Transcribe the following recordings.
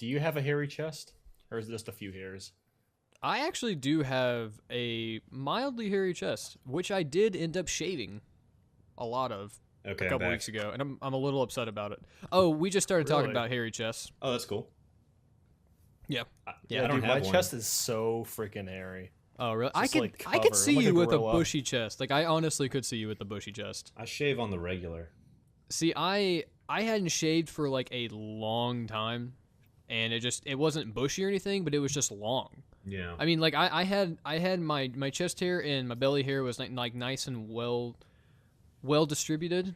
Do you have a hairy chest? Or is it just a few hairs? I actually do have a mildly hairy chest, which I did end up shaving a lot of a couple weeks ago, and I'm a little upset about it. Oh, we just started talking about hairy chests. Oh, that's cool. Yeah. Yeah, dude, my chest is so freaking hairy. Oh, really? I could see you with a bushy chest. Like, I honestly could see you with a bushy chest. I shave on the regular. See, I hadn't shaved for like a long time, and it wasn't bushy or anything, but it was just long. Yeah. I mean, like I had my chest hair and my belly hair was like nice and well distributed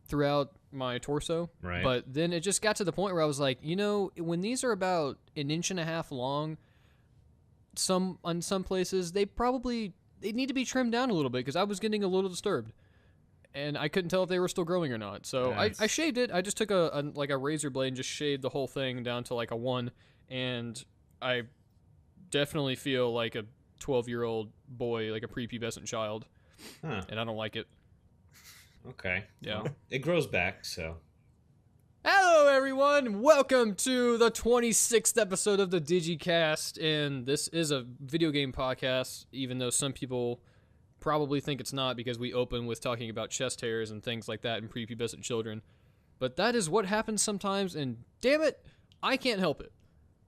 throughout my torso. Right. But then it just got to the point where I was like, when these are about 1.5 inches long, on some places they need to be trimmed down a little bit because I was getting a little disturbed, and I couldn't tell if they were still growing or not. So I shaved it. I just took a razor blade and just shaved the whole thing down to like a 1, and I definitely feel like a 12-year-old boy, like a prepubescent child, and I don't like it. Okay. Yeah. Well, it grows back, so. Hello, everyone! Welcome to the 26th episode of the Digicast, and this is a video game podcast, even though some people probably think it's not because we open with talking about chest hairs and things like that in prepubescent children. But that is what happens sometimes, and damn it, I can't help it.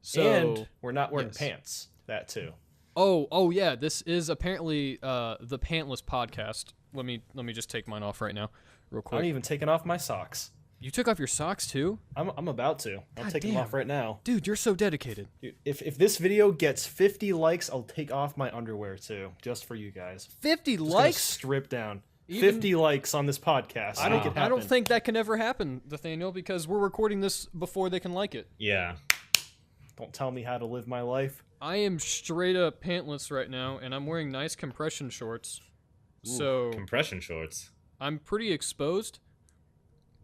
So, and we're not wearing pants. That too. Oh yeah, this is apparently the pantless podcast. Let me just take mine off right now, real quick. I'm even taking off my socks. You took off your socks too? I'm about to. I'm taking them off right now. Dude, you're so dedicated. Dude, if this video gets 50 likes, I'll take off my underwear too, just for you guys. 50 just likes? Strip down. 50 likes on this podcast. I don't think that can ever happen, Nathaniel, because we're recording this before they can like it. Yeah. Don't tell me how to live my life. I am straight up pantless right now, and I'm wearing nice compression shorts. Ooh, so compression shorts. I'm pretty exposed.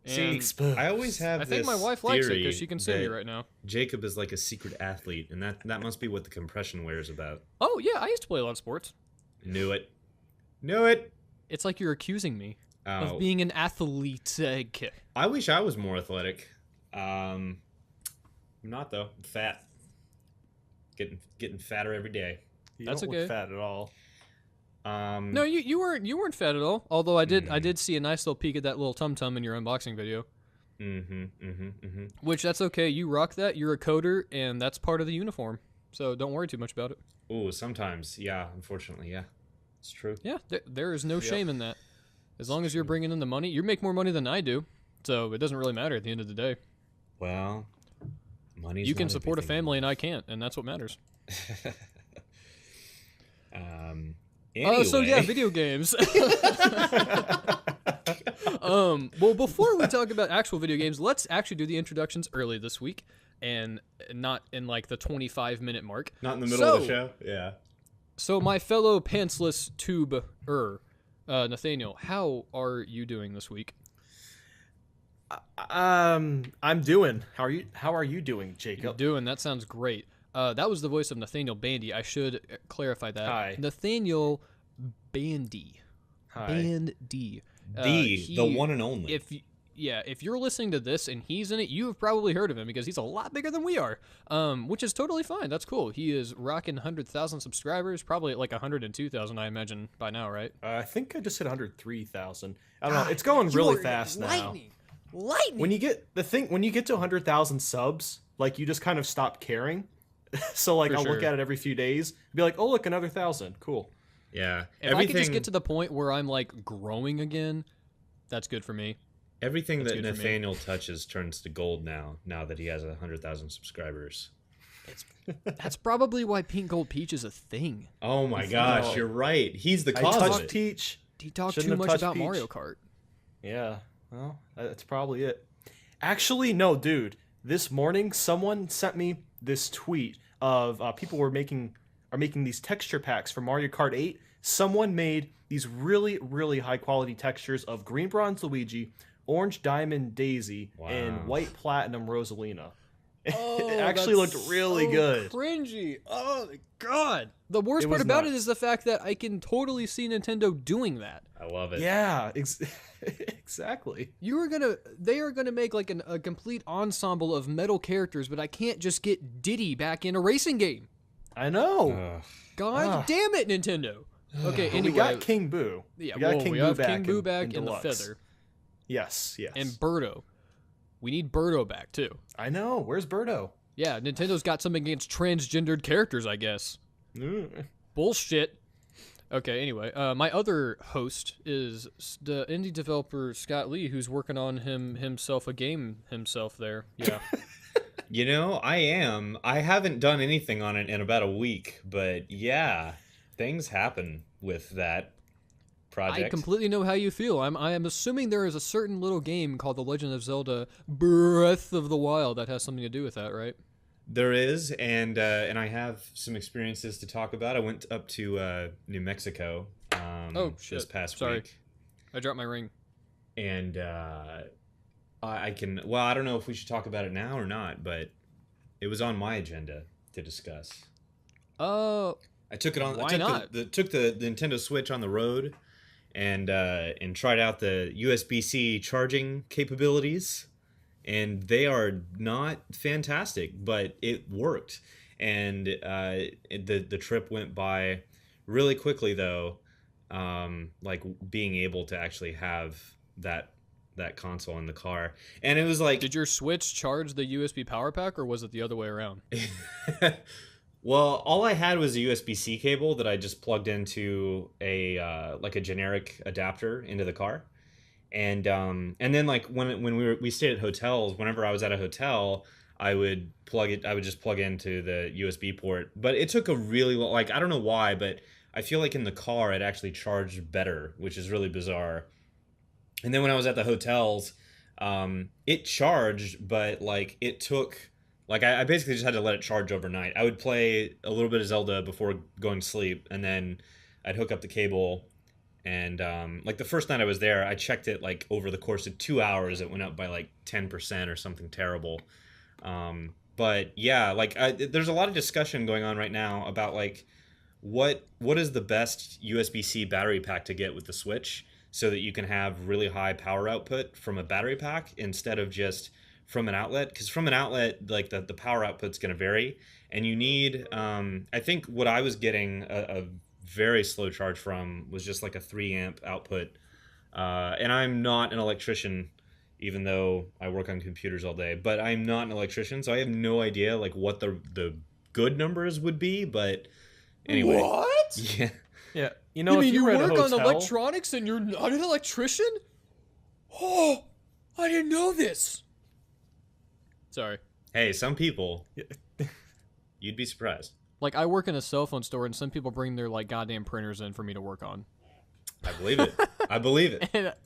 See, I always have. I think my wife likes it because she can see me right now. Jacob is like a secret athlete, and that must be what the compression wear is about. Oh yeah, I used to play a lot of sports. Knew it. It's like you're accusing me of Oh. being an athlete. I wish I was more athletic. I'm not though. I'm fat. Getting fatter every day. You That's don't okay. look fat at all. No, you weren't fat at all. Although I did see a nice little peek at that little tum tum in your unboxing video. Which that's okay. You rock that. You're a coder, and that's part of the uniform. So don't worry too much about it. Ooh, sometimes, yeah. Unfortunately, yeah, it's true. Yeah, there is no shame in that. As long as you're bringing in the money, you make more money than I do. So it doesn't really matter at the end of the day. Well, money. You can support a family, and I can't, and that's what matters. Anyway. So yeah, video games. Well, before we talk about actual video games, let's actually do the introductions early this week, and not in like the 25-minute mark. Not in the middle of the show. Yeah. So my fellow pantsless tuber, Nathaniel, how are you doing this week? I'm doing. How are you doing, Jacob? You're doing. That sounds great. That was the voice of Nathaniel Bandy. I should clarify that. Hi. Nathaniel Bandy. Hi. Bandy. The one and only. If you're listening to this and he's in it, you have probably heard of him because he's a lot bigger than we are, which is totally fine. That's cool. He is rocking 100,000 subscribers, probably at like 100,000, I imagine, by now, right? I think I just hit 103,000. I don't know. It's going really fast now. Lightning. When you get to 100,000 subs, like you just kind of stop caring. So like I'll look at it every few days, and be like, oh look, another 1,000, cool. Yeah. If I could just get to the point where I'm like growing again, that's good for me. Everything that Nathaniel touches turns to gold now that he has 100,000 subscribers. That's probably why Pink Gold Peach is a thing. Oh my gosh, you're right. He's the cause of it. Peach. He talked too much about Peach. Mario Kart. Yeah, well, that's probably it. Actually, no, dude. This morning, someone sent me this tweet of people are making these texture packs for Mario Kart 8. Someone made these really, really high quality textures of Green Bronze Luigi, Orange Diamond Daisy, and White Platinum Rosalina. It actually looked really good. Cringy. Oh my god. The worst part about it is the fact that I can totally see Nintendo doing that. I love it. Yeah, Exactly. They are gonna make like a complete ensemble of metal characters, but I can't just get Diddy back in a racing game. I know. Ugh. God damn it, Nintendo. Okay, But anyway, we got King Boo. yeah, we got whoa, King we Boo have back King Boo in- back in and the Deluxe. Feather Yes. and Birdo. We need Birdo back too. I know. Where's Birdo? Yeah, Nintendo's got something against transgendered characters, I guess. Bullshit. Okay, anyway, my other host is the indie developer Scott Lee, who's working on himself a game himself there. Yeah. You know, I haven't done anything on it in about a week, but yeah, things happen with that project. I completely know how you feel. I am assuming there is a certain little game called The Legend of Zelda Breath of the Wild that has something to do with that, right? There is, and I have some experiences to talk about. I went up to New Mexico Oh, shit. this past Sorry. week. I dropped my ring. And I can, well, I don't know if we should talk about it now or not, but it was on my agenda to discuss. I took it on. Why I took not? took the Nintendo Switch on the road, and tried out the USB-C charging capabilities, and they are not fantastic, but it worked, and the trip went by really quickly though. Like being able to actually have that console in the car, and it was like, Did your Switch charge the USB power pack, or was it the other way around? well, all I had was a USB-C cable that I just plugged into a like a generic adapter into the car, and then like when we stayed at hotels, whenever I was at a hotel, I would just plug into the USB port, but it took a really long, like, I don't know why, but I feel like in the car it actually charged better, which is really bizarre. And then when I was at the hotels, it charged, but like it took, like I basically just had to let it charge overnight. I would play a little bit of Zelda before going to sleep, and then I'd hook up the cable. And like the first night I was there, I checked it like over the course of 2 hours, it went up by like 10% or something terrible. But yeah, like there's a lot of discussion going on right now about like what is the best USB-C battery pack to get with the Switch, so that you can have really high power output from a battery pack instead of just from an outlet. Because from an outlet, like the power output's going to vary, and you need, I think what I was getting a very slow charge from was just like a 3 amp output. And I'm not an electrician, even though I work on computers all day, but I'm not an electrician, so I have no idea like what the good numbers would be. But anyway, What? yeah. Yeah. You know, You if mean you you were at a work on hotel, electronics and you're not an electrician? Oh, I didn't know this. Sorry. Hey, some people, you'd be surprised. Like, I work in a cell phone store, and some people bring their, like, goddamn printers in for me to work on. I believe it. I believe it.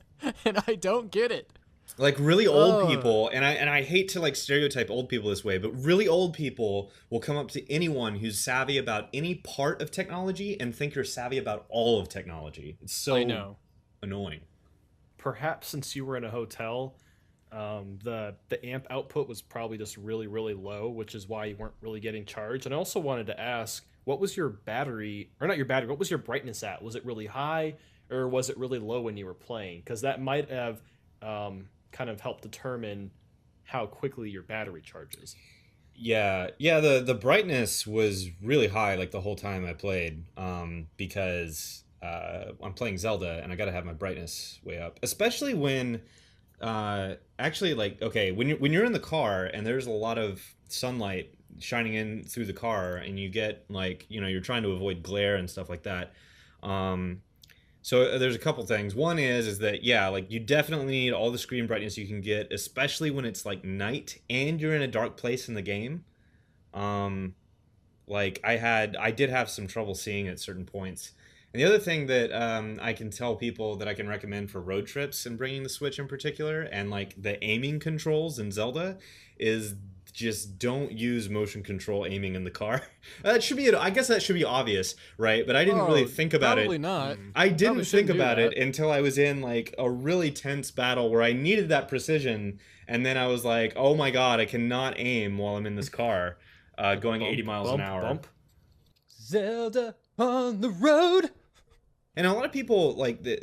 And I don't get it. Like really old people, and I hate to like stereotype old people this way, but really old people will come up to anyone who's savvy about any part of technology and think you're savvy about all of technology. It's so I know. annoying. perhaps since you were in a hotel, the amp output was probably just really, really low, which is why you weren't really getting charged. And I also wanted to ask, what was your battery, or not your battery, what was your brightness at? Was it really high, or was it really low when you were playing? Because that might have kind of helped determine how quickly your battery charges. Yeah, the brightness was really high like the whole time I played, because I'm playing Zelda and I gotta have my brightness way up, especially when actually, like, okay, when you're in the car and there's a lot of sunlight shining in through the car and you get, like, you know, you're trying to avoid glare and stuff like that. So there's a couple things. One is that, yeah, like, you definitely need all the screen brightness you can get, especially when it's like night and you're in a dark place in the game. Like I did have some trouble seeing at certain points. And the other thing that I can tell people that I can recommend for road trips and bringing the Switch in particular, and like the aiming controls in Zelda, is just don't use motion control aiming in the car. That should be, I guess that should be obvious, right? But I didn't really think about probably it. not. I didn't Probably think shouldn't do about that. it until I was in like a really tense battle where I needed that precision, and then I was like, oh my god, I cannot aim while I'm in this car going 80 miles an hour. Bump. Zelda on the road. And a lot of people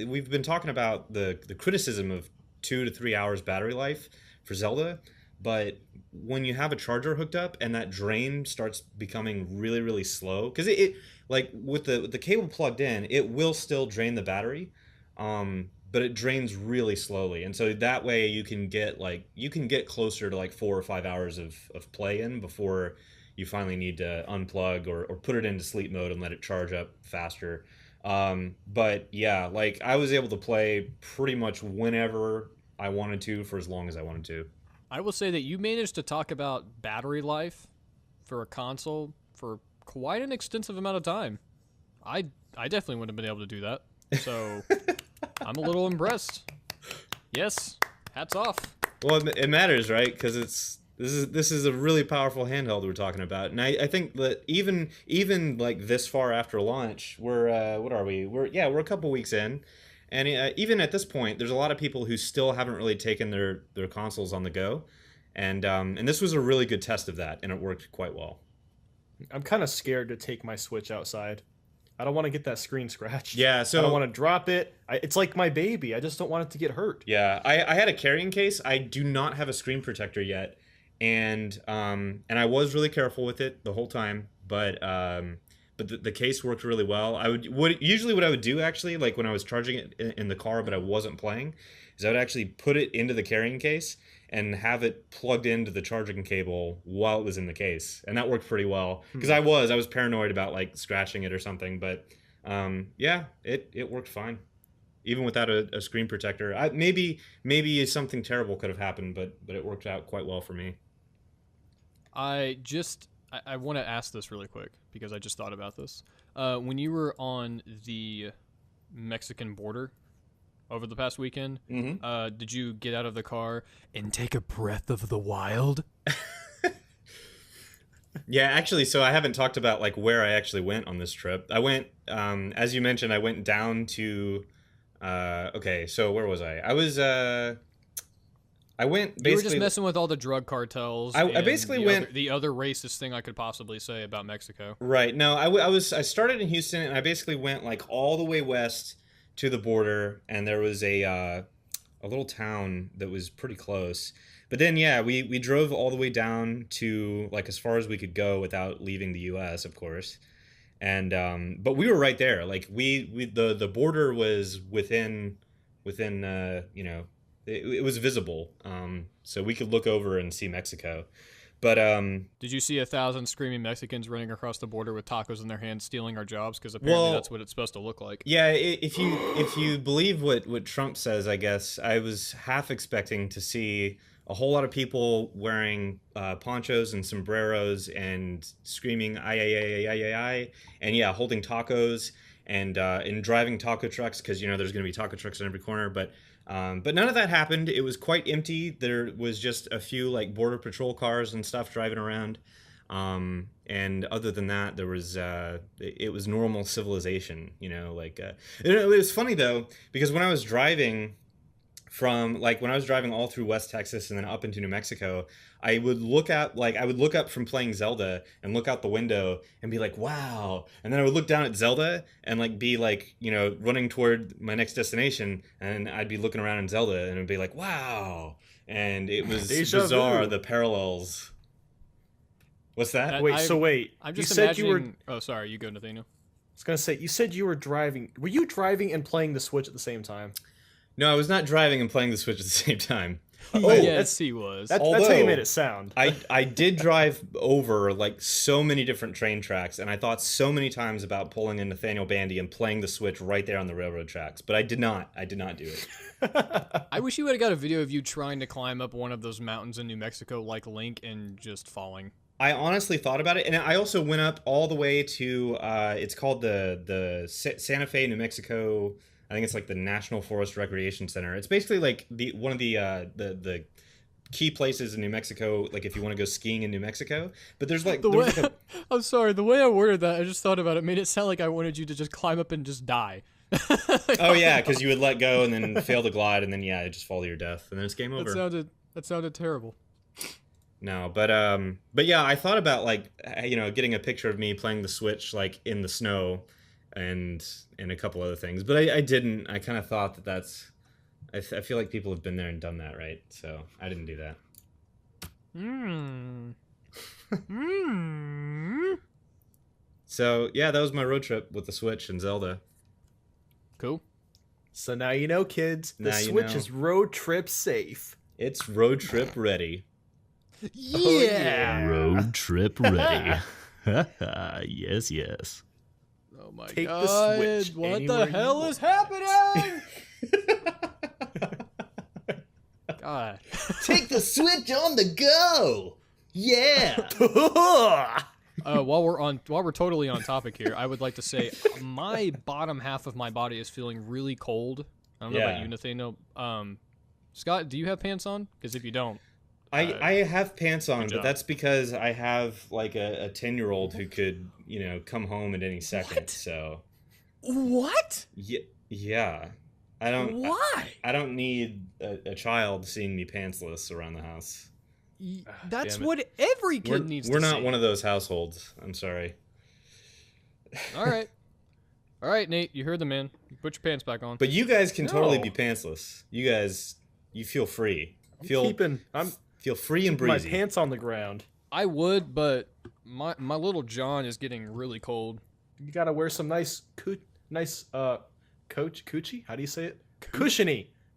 we've been talking about the criticism of 2 to 3 hours battery life for Zelda, but when you have a charger hooked up and that drain starts becoming really really slow, because it like with the cable plugged in, it will still drain the battery, but it drains really slowly, and so that way you can get closer to like 4 or 5 hours of play in before you finally need to unplug or put it into sleep mode and let it charge up faster. But yeah, like I was able to play pretty much whenever I wanted to for as long as I wanted to. I will say that you managed to talk about battery life for a console for quite an extensive amount of time. I definitely wouldn't have been able to do that. So I'm a little impressed. Yes, hats off. Well, it matters, right? Because this is a really powerful handheld we're talking about, and I think that even like this far after launch, we're what are we? We're a couple weeks in, and even at this point, there's a lot of people who still haven't really taken their consoles on the go, and this was a really good test of that, and it worked quite well. I'm kind of scared to take my Switch outside. I don't want to get that screen scratched. Yeah, so I don't want to drop it. It's like my baby. I just don't want it to get hurt. Yeah, I had a carrying case. I do not have a screen protector yet, and I was really careful with it the whole time, but the case worked really well. Usually what I would do actually, like when I was charging it in the car but I wasn't playing, is I would actually put it into the carrying case and have it plugged into the charging cable while it was in the case, and that worked pretty well because I was paranoid about like scratching it or something, but yeah, it worked fine even without a screen protector. Maybe something terrible could have happened, but it worked out quite well for me. I want to ask this really quick because I just thought about this. When you were on the Mexican border over the past weekend, did you get out of the car and take a breath of the wild? Yeah, actually, so I haven't talked about like where I actually went on this trip. I went, as you mentioned, I went down to. Okay, so where was I? I went basically. You were just messing with all the drug cartels. I basically went the other racist thing I could possibly say about Mexico. Right. No, I started in Houston, and I basically went like all the way west to the border, and there was a little town that was pretty close. But then yeah, we drove all the way down to like as far as we could go without leaving the U.S., of course. And but we were right there. Like the border was within it was visible, so we could look over and see Mexico. But did you see 1,000 screaming Mexicans running across the border with tacos in their hands, stealing our jobs? Because apparently that's what it's supposed to look like. Yeah, if you believe what Trump says, I guess I was half expecting to see a whole lot of people wearing ponchos and sombreros and screaming "ay ay ay ay ay ay," and yeah, holding tacos and driving taco trucks, because there's going to be taco trucks on every corner, but none of that happened. It was quite empty. There was just a few like border patrol cars and stuff driving around, and other than that, there was it was normal civilization. It was funny though, because when I was driving all through West Texas and then up into New Mexico, I would look up from playing Zelda and look out the window and be like, wow. And then I would look down at Zelda and like be like, running toward my next destination, and I'd be looking around in Zelda and it'd be like, wow. And it was bizarre, the parallels. What's that? I'm just imagining. Oh, sorry. You go, Nathaniel. I was going to say, you said you were driving. Were you driving and playing the Switch at the same time? No, I was not driving and playing the Switch at the same time. Yes, he was. That's how you made it sound. I did drive over like so many different train tracks, and I thought so many times about pulling in Nathaniel Bandy and playing the Switch right there on the railroad tracks, but I did not do it. I wish you would have got a video of you trying to climb up one of those mountains in New Mexico like Link and just falling. I honestly thought about it, and I also went up all the way to it's called the Santa Fe, New Mexico. I think it's like the National Forest Recreation Center. It's basically like one of the key places in New Mexico, like if you want to go skiing in New Mexico. But there's like I'm sorry, the way I worded that, I just thought about it, made it sound like I wanted you to just climb up and just die. Oh yeah, because you would let go and then fail to glide, and then yeah, it just fall to your death, and then it's game over. That sounded terrible. No, but yeah, I thought about like getting a picture of me playing the Switch like in the snow, and a couple other things. But I didn't. I kind of thought that that's. I feel like people have been there and done that, right? So I didn't do that. So yeah, that was my road trip with the Switch and Zelda. Cool. So now you know, kids. The Now you Switch know. is road trip safe. It's road trip ready. Yeah. Road trip ready. Yes, yes. Oh my Take the god! Switch What anywhere the you hell want. is happening? God. Take the Switch on the go. Yeah. While we're totally on topic here, I would like to say my bottom half of my body is feeling really cold. I don't know about Yeah. you, Nathaniel. Scott, do you have pants on? Because if you don't, I have pants on, good but job. that's because I have like a 10-year-old who could, come home at any second. What? So What? yeah. I don't Why? I don't need a child seeing me pantsless around the house. That's damn it. what every kid needs We're to not see. one of those households. I'm sorry. All right, Nate, you heard the man. Put your pants back on. But you guys can totally No. be pantsless. You guys, you feel free. Feel I'm feel free and keeping my breezy. pants on the ground. I would, but my little John is getting really cold. You gotta wear some nice coochie. How do you say it?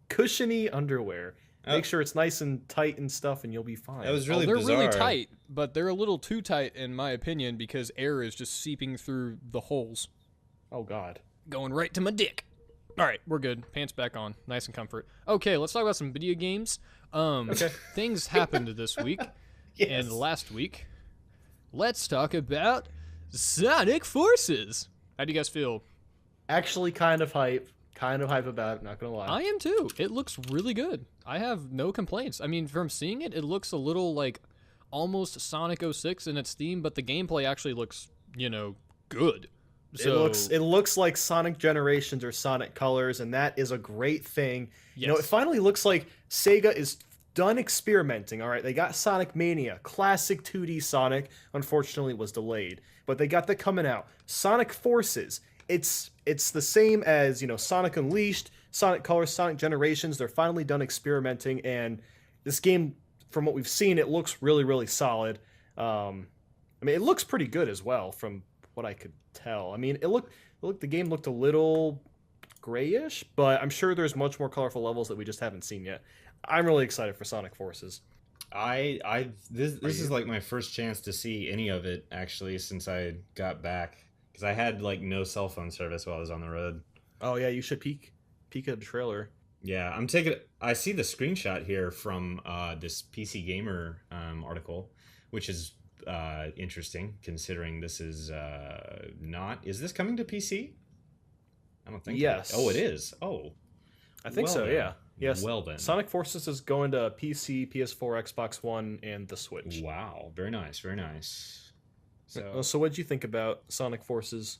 Cushiony underwear. Make sure it's nice and tight and stuff, and you'll be fine. That was really they're bizarre. really tight, but they're a little too tight in my opinion because air is just seeping through the holes, Oh God. going right to my dick. All right, we're good. Pants back on, nice and comfort. Okay, let's talk about some video games. Okay. Things happened this week and last week. Let's talk about Sonic Forces. How do you guys feel? Actually, kind of hype about it. Not gonna lie. I am too. It looks really good. I have no complaints. I mean, from seeing it, it looks a little like almost Sonic 06 in its theme, but the gameplay actually looks, good. So, It looks like Sonic Generations or Sonic Colors, and that is a great thing. You know, it Yes. finally looks like Sega is done experimenting. All right, they got Sonic Mania, classic 2D Sonic. Unfortunately, was delayed, but they got that coming out. Sonic Forces. It's the same as Sonic Unleashed, Sonic Colors, Sonic Generations. They're finally done experimenting, and this game, from what we've seen, it looks really, really solid. I mean, it looks pretty good as well, from what I could tell. I mean, the game looked a little grayish, but I'm sure there's much more colorful levels that we just haven't seen yet. I'm really excited for Sonic Forces. This is like my first chance to see any of it actually since I got back, because I had like no cell phone service while I was on the road. Oh yeah, you should peek at the trailer. Yeah, I see the screenshot here from this PC Gamer article, which is interesting considering this is not. Is this coming to PC? I don't think. Yes. Oh, it is. Oh, I think well so. then. Yeah. Yes. Well then. Sonic Forces is going to PC, PS4, Xbox One, and the Switch. Wow. Very nice. Very nice. So what did you think about Sonic Forces?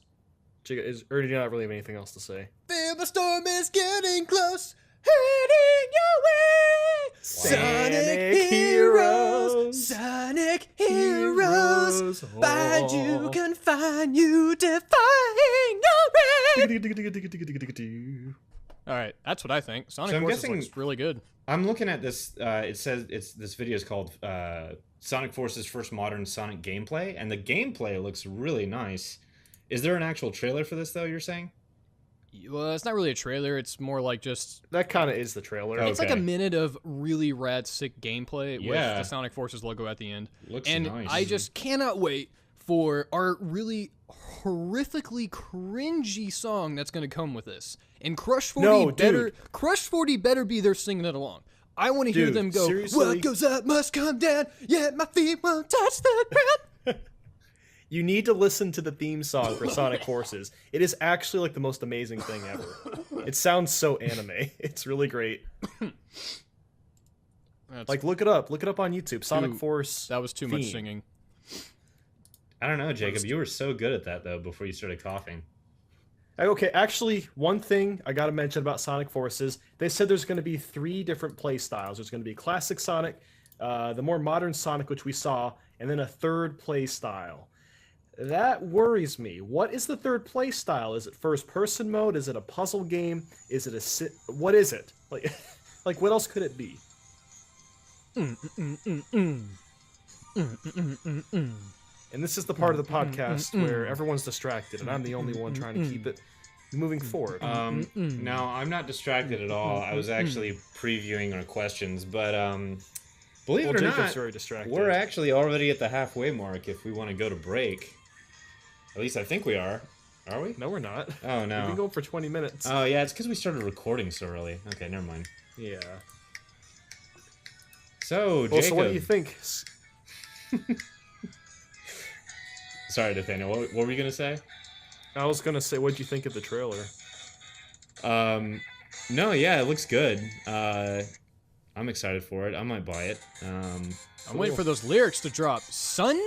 Or did you not really have anything else to say? Feel the storm is getting close, heading your way. Sonic Heroes. Sonic Heroes. Find you, confine you, defying your way. All right, that's what I think. Sonic So I'm Forces guessing- looks really good. I'm looking at this. It says this video is called Sonic Forces First Modern Sonic Gameplay, and the gameplay looks really nice. Is there an actual trailer for this though? You're saying? Well, it's not really a trailer. It's more like just That kind of is the trailer. Oh. it's like a Okay. minute of really rad, sick gameplay with Yeah. the Sonic Forces logo at the end. Looks And nice. I just cannot wait for our really horrifically cringy song that's going to come with this. And Crush 40 No, better dude. Crush 40 better be there singing it along. I want to hear Dude, them go, seriously? what goes up must come down, yet my feet won't touch the ground. You need to listen to the theme song for Sonic Forces. It is actually like the most amazing thing ever. It sounds so anime. It's really great. That's- Like look it up on YouTube. Sonic Dude, Force. that was too much theme. singing. I don't know, Jacob. You were so good at that though before you started coughing. Okay, actually, one thing I gotta mention about Sonic Forces, they said there's gonna be 3 different play styles. There's gonna be classic Sonic, the more modern Sonic, which we saw, and then a third play style. That worries me. What is the third play style? Is it first person mode? Is it a puzzle game? Is it what is it? Like like what else could it be? And this is the part of the podcast where everyone's distracted and I'm the only one trying to keep it moving forward. No, I'm not distracted at all. I was actually previewing our questions, but believe it or Jacob's not, very distracted. we're actually already at the halfway mark if we want to go to break. At least I think we are. Are we? No, we're not. Oh, We've no. been going for 20 minutes. Oh, yeah, it's because we started recording so early. Okay, never mind. Yeah. So, Well, Jacob... so what do you think? Sorry, Nathaniel, what were you going to say? I was gonna say, what'd you think of the trailer? No, yeah, it looks good. I'm excited for it. I might buy it. I'm waiting for those lyrics to drop. Son?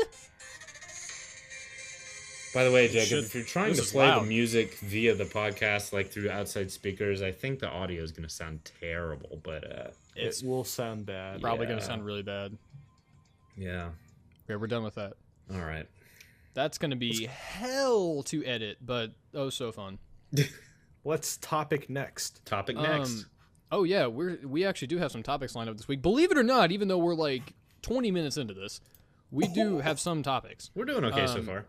By the way, Jacob, Should- if you're trying this to is play loud. the music via the podcast, like through outside speakers, I think the audio is going to sound terrible, but It will sound bad. Probably Yeah. going to sound really bad. yeah. Okay, we're done with that. All right. That's going to be hell to edit, but oh, so fun. What's topic next? Topic next. Oh yeah, we actually do have some topics lined up this week. Believe it or not, even though we're like 20 minutes into this, we do have some topics. We're doing okay so far.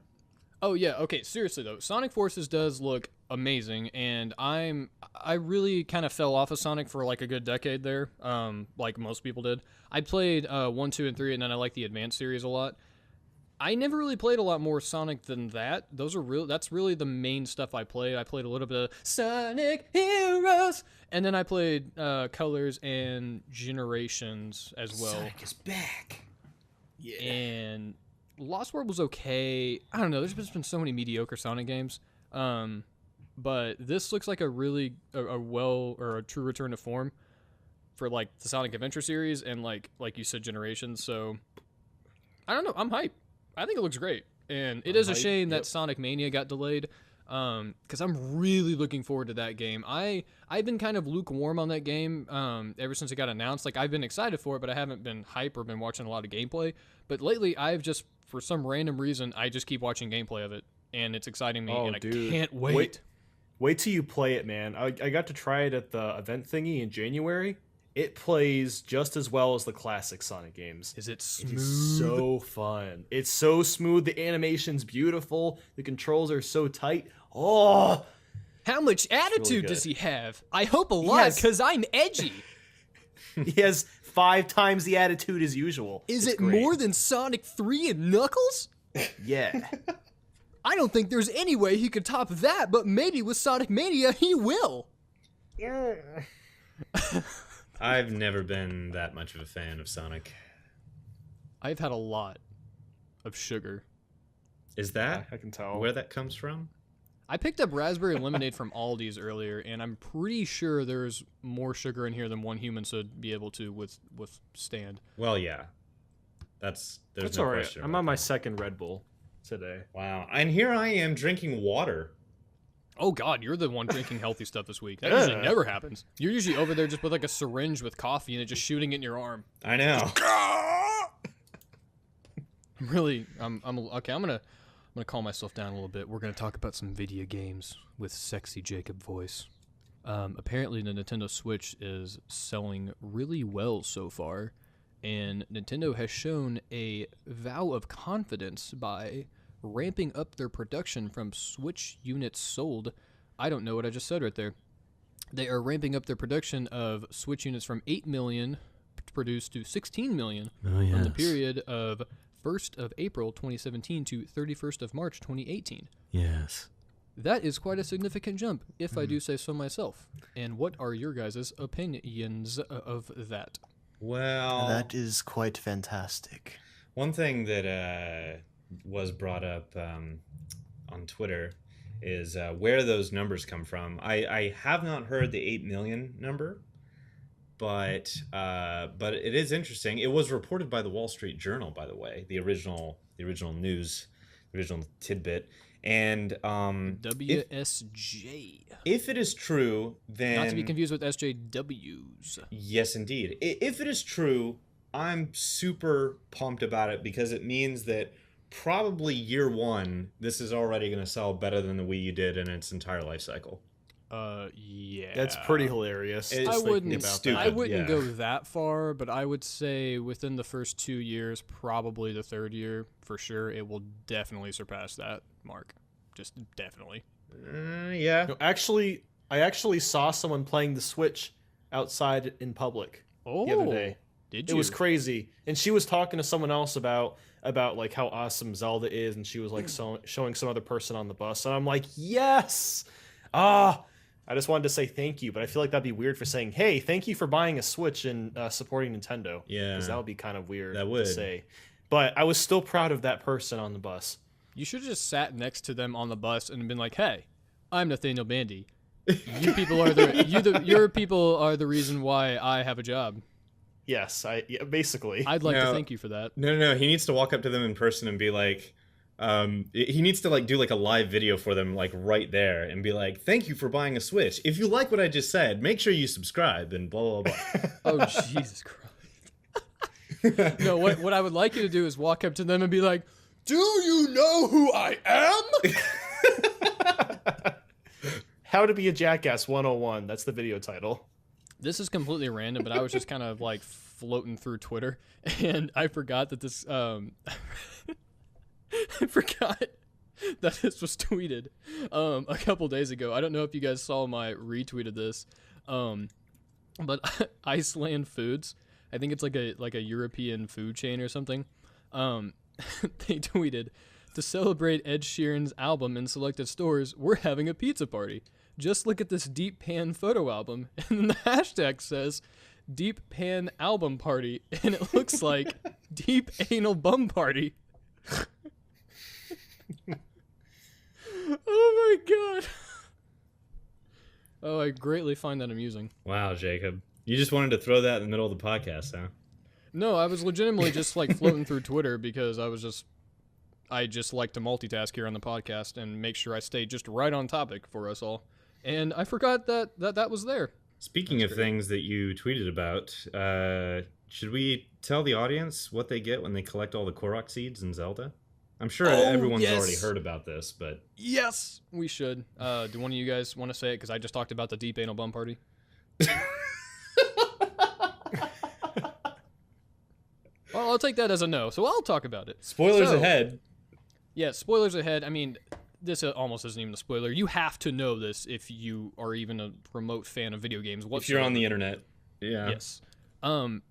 Oh yeah, okay, seriously though, Sonic Forces does look amazing, and I really kind of fell off of Sonic for like a good decade there, like most people did. I played 1, 2, and 3, and then I like the Advanced series a lot. I never really played a lot more Sonic than that. That's really the main stuff I played. I played a little bit of Sonic Heroes, and then I played Colors and Generations as well. Sonic is back. Yeah. And Lost World was okay. I don't know. There's just been so many mediocre Sonic games. But this looks like a really a true return to form for like the Sonic Adventure series and like you said, Generations. So I don't know. I'm hyped. I think it looks great, and it is a hyped, shame yep. that Sonic Mania got delayed. Because I'm really looking forward to that game. I've been kind of lukewarm on that game ever since it got announced. Like I've been excited for it, but I haven't been hype or been watching a lot of gameplay. But lately, I've just for some random reason I just keep watching gameplay of it, and it's exciting me, and I can't wait. Wait till you play it, man. I got to try it at the event thingy in January. It plays just as well as the classic Sonic games. Is it It smooth? is so fun. It's so smooth. The animation's beautiful. The controls are so tight. Oh, How much attitude good. does he have? I hope a lot, has- because I'm edgy. he has 5 times the attitude as usual. Is It's it great. more than Sonic 3 and Knuckles? Yeah. I don't think there's any way he could top that, but maybe with Sonic Mania he will. I've never been that much of a fan of Sonic. I've had a lot of sugar. Is that I can tell. where that comes from? I picked up raspberry lemonade from Aldi's earlier, and I'm pretty sure there's more sugar in here than one human should be able to withstand. Well, yeah. There's That's no all right. question. I'm about on my that. second Red Bull today. Wow. And here I am drinking water. Oh God, you're the one drinking healthy stuff this week. That usually never happens. You're usually over there just with like a syringe with coffee and it just shooting it in your arm. I know. Really, I'm okay. I'm gonna calm myself down a little bit. We're gonna talk about some video games with sexy Jacob voice. Apparently, the Nintendo Switch is selling really well so far, and Nintendo has shown a vow of confidence by ramping up their production from Switch units sold. I don't know what I just said right there. They are ramping up their production of Switch units from 8 million produced to 16 million Oh, from the yes. period of 1st of April 2017 to 31st of March 2018. Yes. That is quite a significant jump, if I do say so myself. And what are your guys' opinions of that? Well, That is quite fantastic. one thing that was brought up on Twitter is where those numbers come from. I have not heard the 8 million number, but it is interesting. It was reported by the Wall Street Journal, by the way, the original news, the original tidbit. And WSJ. if it is true, then Not to be confused with SJWs. yes, indeed. If it is true, I'm super pumped about it because it means that probably year one, this is already going to sell better than the Wii U did in its entire life cycle. Yeah. That's pretty hilarious. It's- I just thinking wouldn't. it's about stupid. I that. wouldn't yeah. go that far, but I would say within the first 2 years, probably the third year for sure, it will definitely surpass that mark. Just definitely. Yeah. No, actually, I actually saw someone playing the Switch outside in public Oh, the other day. did you? It was crazy, and she was talking to someone else about like how awesome Zelda is, and she was like showing some other person on the bus, and I'm like, yes, I just wanted to say thank you, but I feel like that'd be weird for saying, hey, thank you for buying a Switch and supporting Nintendo. Yeah. Because that would be kind of weird That would. to say. But I was still proud of that person on the bus. You should have just sat next to them on the bus and been like, "Hey, I'm Nathaniel Bandy. You people are your people are the reason why I have a job. Yes, basically. I'd like to Now- thank you for that." No. He needs to walk up to them in person and be like, he needs to like do like a live video for them like right there and be like, thank you for buying a Switch. If you like what I just said, make sure you subscribe and blah, blah, blah. Oh Jesus Christ! No, what I would like you to do is walk up to them and be like, "Do you know who I am?" How to be a Jackass 101. That's the video title. This is completely random, but I was just kind of like floating through Twitter, and I forgot that this I forgot that this was tweeted a couple days ago. I don't know if you guys saw my retweet of this, but Iceland Foods, I think it's like a European food chain or something. They tweeted, to celebrate Ed Sheeran's album in selected stores, we're having a pizza party. Just look at this deep pan photo album, and then the hashtag says deep pan album party, and it looks like deep anal bum party. Oh my god. Oh, I greatly find that amusing. Wow, Jacob. You just wanted to throw that in the middle of the podcast, huh? No, I was legitimately just like floating through Twitter because I just like to multitask here on the podcast and make sure I stay just right on topic for us all. And I forgot that was there. Speaking of things that you tweeted about, should we tell the audience what they get when they collect all the Korok seeds in Zelda? I'm sure everyone's already heard about this, but... Yes, we should. Do one of you guys want to say it? Because I just talked about the deep anal bum party. Well, I'll take that as a no, so I'll talk about it. Spoilers So- ahead. Yeah, spoilers ahead. I mean, this almost isn't even a spoiler. You have to know this if you are even a remote fan of video games. If you're on the internet. Yeah. Yes.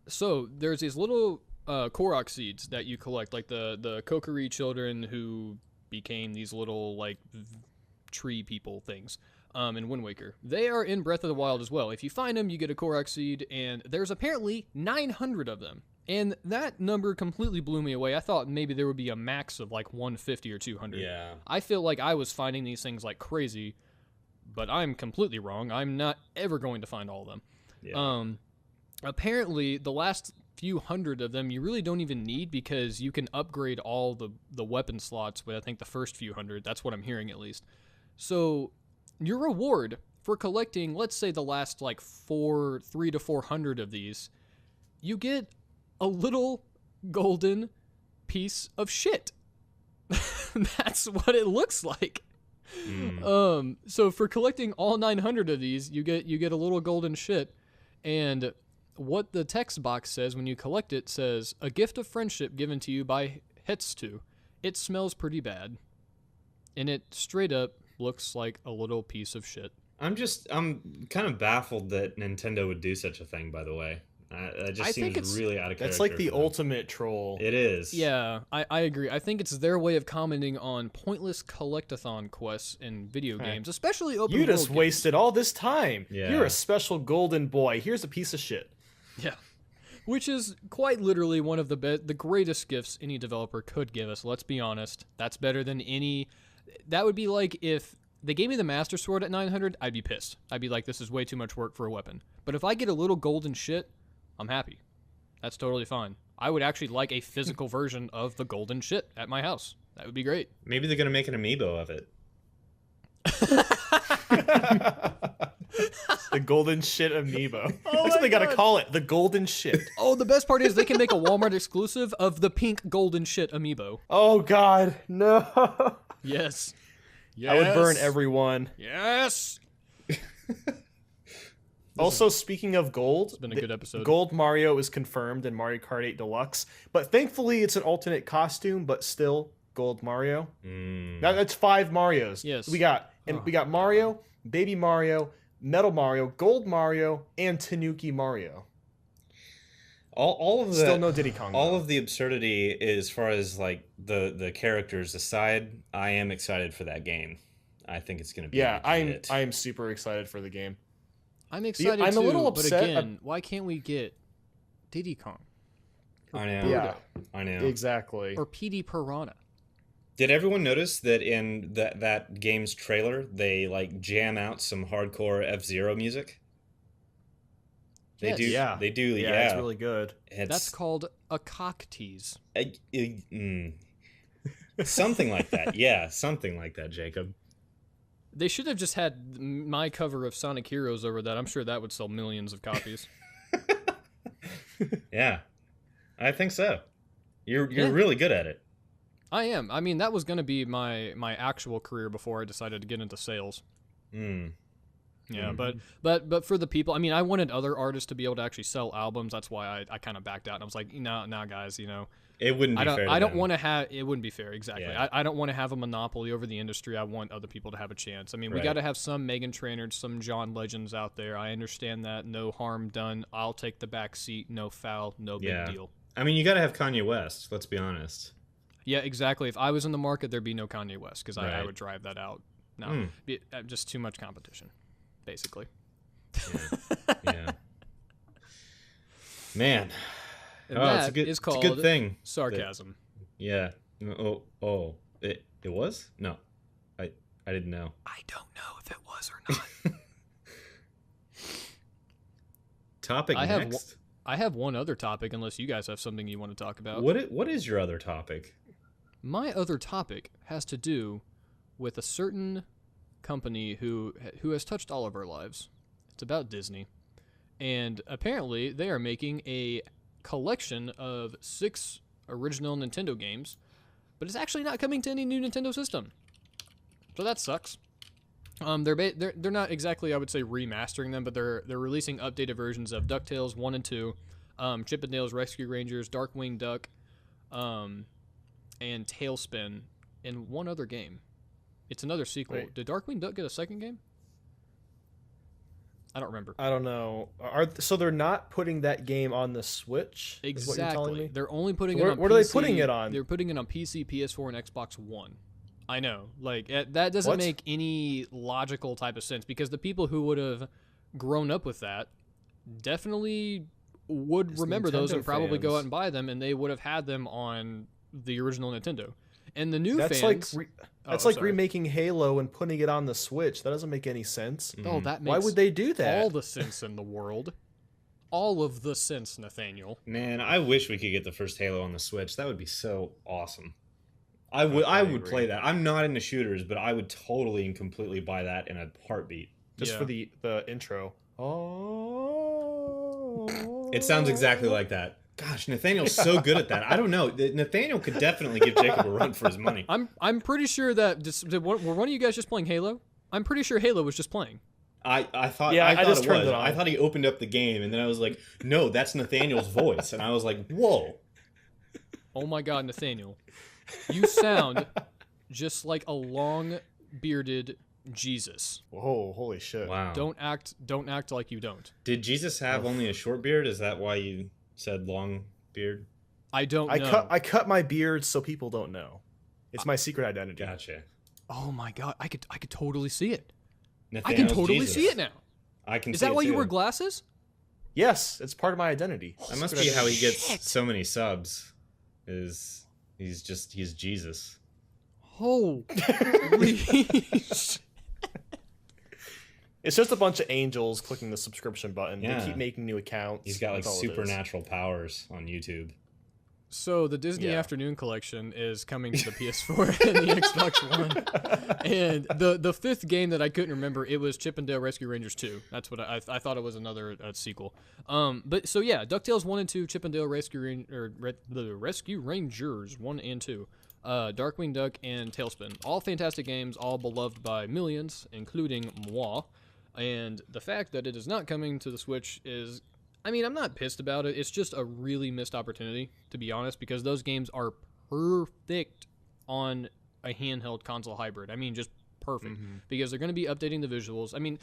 So there's these little Korok seeds that you collect, like the Kokiri children who became these little like tree people things. In Wind Waker, they are in Breath of the Wild as well. If you find them, you get a Korok seed, and there's apparently 900 of them. And that number completely blew me away. I thought maybe there would be a max of like 150 or 200. Yeah. I feel like I was finding these things like crazy, but I'm completely wrong. I'm not ever going to find all of them. Yeah. Apparently, the last few hundred of them you really don't even need because you can upgrade all the weapon slots with I think the first few hundred. That's what I'm hearing at least. So your reward for collecting, let's say the last like 300 to 400 of these, you get a little golden piece of shit. That's what it looks like. So for collecting all 900 of these, you get a little golden shit, and what the text box says when you collect it says, "A gift of friendship given to you by Hetsu. It smells pretty bad." And it straight up looks like a little piece of shit. I'm kind of baffled that Nintendo would do such a thing, by the way. That just I think seems it's- really out of character. That's like the for them. ultimate troll. It is. Yeah, I agree. I think it's their way of commenting on pointless collectathon quests in video games, especially open You world just games. wasted all this time. Yeah. You're a special golden boy. Here's a piece of shit. Yeah. Which is quite literally one of the greatest gifts any developer could give us. Let's be honest. That's better than any... That would be like if they gave me the Master Sword at 900, I'd be pissed. I'd be like, this is way too much work for a weapon. But if I get a little golden shit, I'm happy. That's totally fine. I would actually like a physical version of the golden shit at my house. That would be great. Maybe they're going to make an amiibo of it. The golden shit amiibo. Oh That's my what they gotta God. call it. The golden shit. Oh, the best part is they can make a Walmart exclusive of the pink golden shit amiibo. Oh God, no. Yes. I would burn everyone. Yes. Also, speaking of gold, It's been a good episode. Gold Mario is confirmed in Mario Kart 8 Deluxe, but thankfully it's an alternate costume, but still Gold Mario. That's 5 Marios. Yes. We got Mario, Baby Mario, Metal Mario, Gold Mario, and Tanuki Mario. All of the Still no Diddy Kong. all though. of the absurdity as far as like the characters aside, I am excited for that game. I think it's going to be I am super excited for the game. I'm excited I'm too, a little but upset again, why can't we get Diddy Kong I know. Yeah, I know. exactly. or PD Piranha? Did everyone notice that in that game's trailer they like jam out some hardcore F-Zero music? They Yes. do. Yeah. They do. Yeah, Yeah. it's really good. That's called a cock tease. Something like that. Yeah, something like that, Jacob. They should have just had my cover of Sonic Heroes over that. I'm sure that would sell millions of copies. Yeah, I think so. You're Yeah. really good at it. I am. I mean, that was going to be my actual career before I decided to get into sales. Mm. Yeah, but for the people, I mean, I wanted other artists to be able to actually sell albums. That's why I kind of backed out. And I was like, no, guys, you know, It wouldn't be fair. I to don't them. want to have. It wouldn't be fair, exactly. Yeah. I don't want to have a monopoly over the industry. I want other people to have a chance. I mean, we Right. got to have some Megan Trainors, some John Legends out there. I understand that. No harm done. I'll take the back seat. No foul. No big Yeah. deal. I mean, you got to have Kanye West. Let's be honest. Yeah, exactly. If I was in the market, there'd be no Kanye West because I Right. would drive that out. No, just too much competition, basically. Yeah. Man. And Oh, that it's a good. is It's a called good thing. sarcasm. Yeah. Oh. It was? No. I didn't know. I don't know if it was or not. Topic I have next. I have one other topic, unless you guys have something you want to talk about. What is your other topic? My other topic has to do with a certain company who has touched all of our lives. It's about Disney, and apparently they are making a collection of 6 original Nintendo games, but it's actually not coming to any new Nintendo system. So that sucks. They're not exactly, I would say, remastering them, but they're releasing updated versions of DuckTales 1 and 2, Chip and Dale's Rescue Rangers, Darkwing Duck, and Tailspin, and one other game. It's another sequel. Wait. Did Darkwing Duck get a second game? I don't remember. I don't know. So they're not putting that game on the Switch? Is what you're telling Exactly. me? They're only putting So it on what PC. are they putting it on? They're putting it on PC, PS4, and Xbox One. I know. Like, that doesn't What? make any logical type of sense because the people who would have grown up with that definitely would It's remember those Nintendo and probably go fans. out and buy them, and they would have had them on the original Nintendo. And the new That's fans... that's Oh, like sorry. remaking Halo and putting it on the Switch. That doesn't make any sense. Oh, that makes Why would they do that? all the sense in the world. All of the sense, Nathaniel. Man, I wish we could get the first Halo on the Switch. That would be so awesome. I would agree. play that. I'm not into shooters, but I would totally and completely buy that in a heartbeat. Just Yeah. for the intro. Oh. It sounds exactly like that. Gosh, Nathaniel's so good at that. I don't know. Nathaniel could definitely give Jacob a run for his money. I'm pretty sure that were one of you guys just playing Halo? I'm pretty sure Halo was just playing. I thought Yeah, I I thought just it turned was. it on. I thought he opened up the game and then I was like, no, that's Nathaniel's voice. And I was like, whoa. Oh my God, Nathaniel, you sound just like a long-bearded Jesus. Whoa, holy shit. Wow. Don't act like you don't. Did Jesus have only a short beard? Is that why you said long beard? I don't know. I cut my beard so people don't know. It's my secret identity. Gotcha. Oh my God, I could totally see it. I can Nathaniel's totally Jesus. see it now. I can Is see that it why you too. wear glasses? Yes, it's part of my identity. That must Secret be how he identity. gets so many subs. He's Jesus. Holy It's just a bunch of angels clicking the subscription button. Yeah. They keep making new accounts. He's got like That's all it is. supernatural powers on YouTube. So the Disney Yeah. Afternoon Collection is coming to the PS4 and the Xbox One. And the fifth game that I couldn't remember, it was Chip and Dale Rescue Rangers 2. That's what I thought it was another sequel. But so yeah, DuckTales 1 and 2, Chip and Dale the Rescue Rangers 1 and 2. Darkwing Duck and Tailspin. All fantastic games, all beloved by millions, including moi. And the fact that it is not coming to the Switch is, I mean, I'm not pissed about it. It's just a really missed opportunity, to be honest, because those games are perfect on a handheld console hybrid. I mean, just perfect. Because they're going to be updating the visuals. I mean,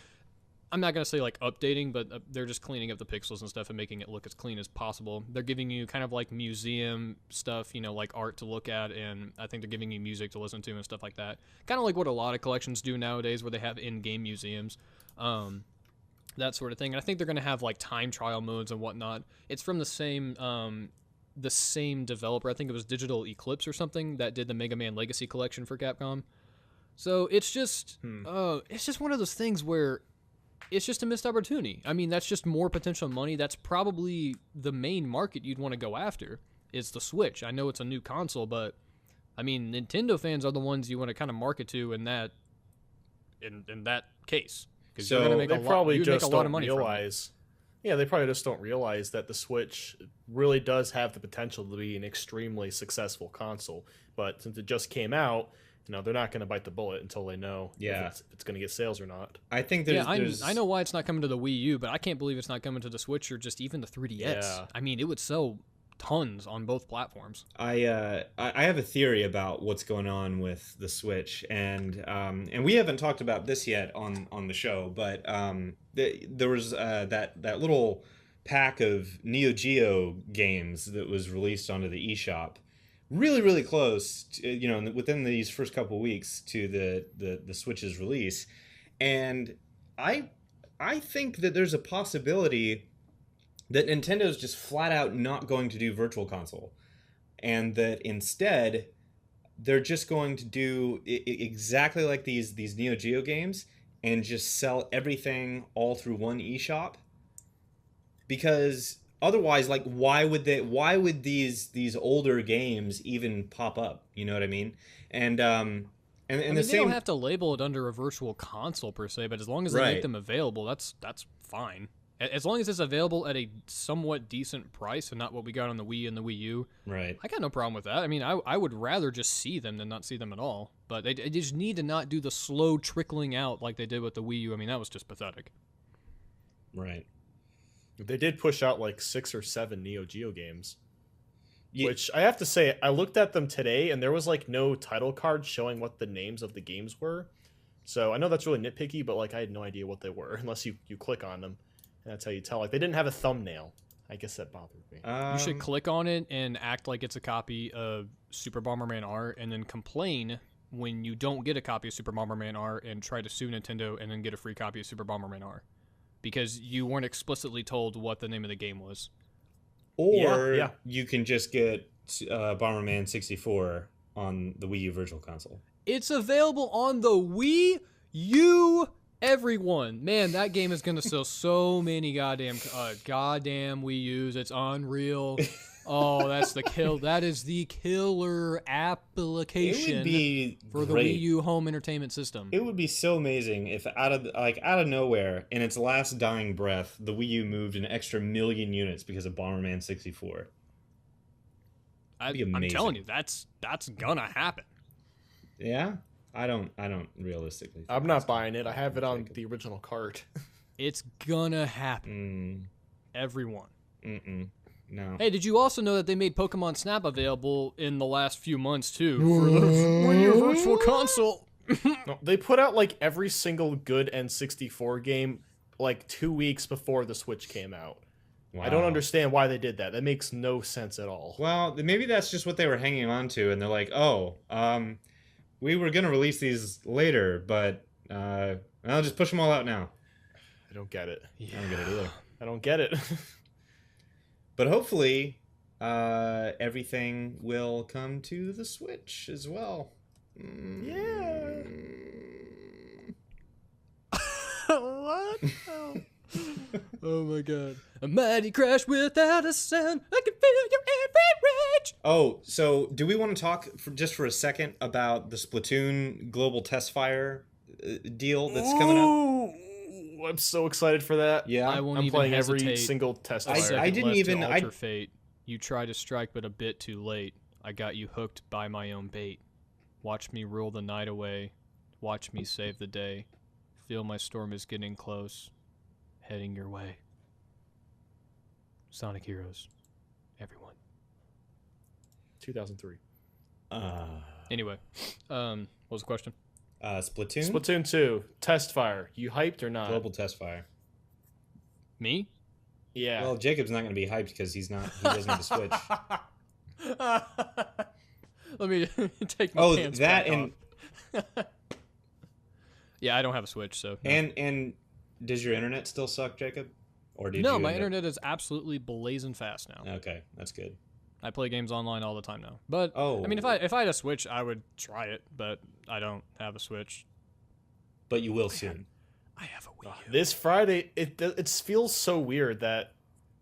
I'm not going to say like updating, but they're just cleaning up the pixels and stuff and making it look as clean as possible. They're giving you kind of like museum stuff, you know, like art to look at, and I think they're giving you music to listen to and stuff like that. Kind of like what a lot of collections do nowadays where they have in-game museums. That sort of thing. And I think they're going to have like time trial modes and whatnot. It's from the same developer. I think it was Digital Eclipse or something that did the Mega Man Legacy collection for Capcom. So it's just one of those things where it's just a missed opportunity. I mean, that's just more potential money. That's probably the main market you'd want to go after is the Switch. I know it's a new console, but I mean, Nintendo fans are the ones you want to kind of market to in that case. Because So you're going to make They probably make a just lot of don't money from it. realize. Yeah, they probably just don't realize that the Switch really does have the potential to be an extremely successful console. But since it just came out, you know, they're not going to bite the bullet until they know Yeah. if it's going to get sales or not. I think Yeah, there's I know why it's not coming to the Wii U, but I can't believe it's not coming to the Switch or just even the 3DS. Yeah. I mean, it would sell tons on both platforms. I have a theory about what's going on with the Switch, and we haven't talked about this yet on the show, but there was that little pack of Neo Geo games that was released onto the eShop, really close, to, within these first couple weeks to the Switch's release, and I think that there's a possibility that Nintendo's just flat out not going to do Virtual Console, and that instead they're just going to do exactly like these Neo Geo games and just sell everything all through one eShop. Because otherwise, like, why would these older games even pop up? You know what I mean? And I mean, the they same. don't have to label it under a Virtual Console per se, but as long as they Right. make them available, that's fine. As long as it's available at a somewhat decent price and not what we got on the Wii and the Wii U, Right. I got no problem with that. I mean, I would rather just see them than not see them at all. But they just need to not do the slow trickling out like they did with the Wii U. I mean, that was just pathetic. Right. They did push out like 6 or 7 Neo Geo games. Ye- Which I have to say, I looked at them today and there was like no title card showing what the names of the games were. So I know that's really nitpicky, but like I had no idea what they were unless you click on them. And that's how you tell. Like they didn't have a thumbnail. I guess that bothered me. You should click on it and act like it's a copy of Super Bomberman R, and then complain when you don't get a copy of Super Bomberman R and try to sue Nintendo and then get a free copy of Super Bomberman R. Because you weren't explicitly told what the name of the game was. Or Yeah. you can just get Bomberman 64 on the Wii U Virtual Console. It's available on the Wii U. Everyone, man, that game is gonna sell so many goddamn Wii U's. It's unreal. Oh, that's the kill. That is the killer It application would be for the great. Wii U home entertainment system. It would be so amazing if out of nowhere, in its last dying breath, the Wii U moved an extra 1 million units because of Bomberman 64. be I'm amazing. telling you, that's gonna happen. Yeah, I don't realistically. think I'm that's not buying it. I have it on Jacob. the original cart. It's gonna happen. Everyone. No. Hey, did you also know that they made Pokemon Snap available in the last few months too for the Wii U Virtual Console? No, they put out like every single good N64 game like 2 weeks before the Switch came out. I don't Wow. understand why they did that. That makes no sense at all. Well, maybe that's just what they were hanging on to, and they're like, "Oh, we were gonna release these later, but I'll just push them all out now." I don't get it. I don't get it either. I don't get it. But hopefully, everything will come to the Switch as well. Yeah. What? Oh my god. A mighty crash without a sound. I can feel your Oh, so do we want to talk just for a second about the Splatoon global test fire deal that's coming up? Ooh, I'm so excited for that. Yeah. I won't I'm even playing hesitate. every single test A fire. second I didn't left even- to I- alter fate. You try to strike, but a bit too late. I got you hooked by my own bait. Watch me rule the night away. Watch me save the day. Feel my storm is getting close. Heading your way. Sonic Heroes. Everyone. 2003. Anyway, what was the question? Splatoon? Splatoon 2, test fire. You hyped or not? Global test fire. Me? Yeah. Well, Jacob's not going to be hyped because he doesn't have a Switch. Let me take my pants that back and off. Yeah, I don't have a Switch, so no. and does your internet still suck, Jacob? Or did No, you my end up- internet is absolutely blazing fast now. Okay, that's good. I play games online all the time now. But Oh. I mean, if I had a Switch, I would try it. But I don't have a Switch. But you will soon. I have a Wii U. This Friday, it feels so weird that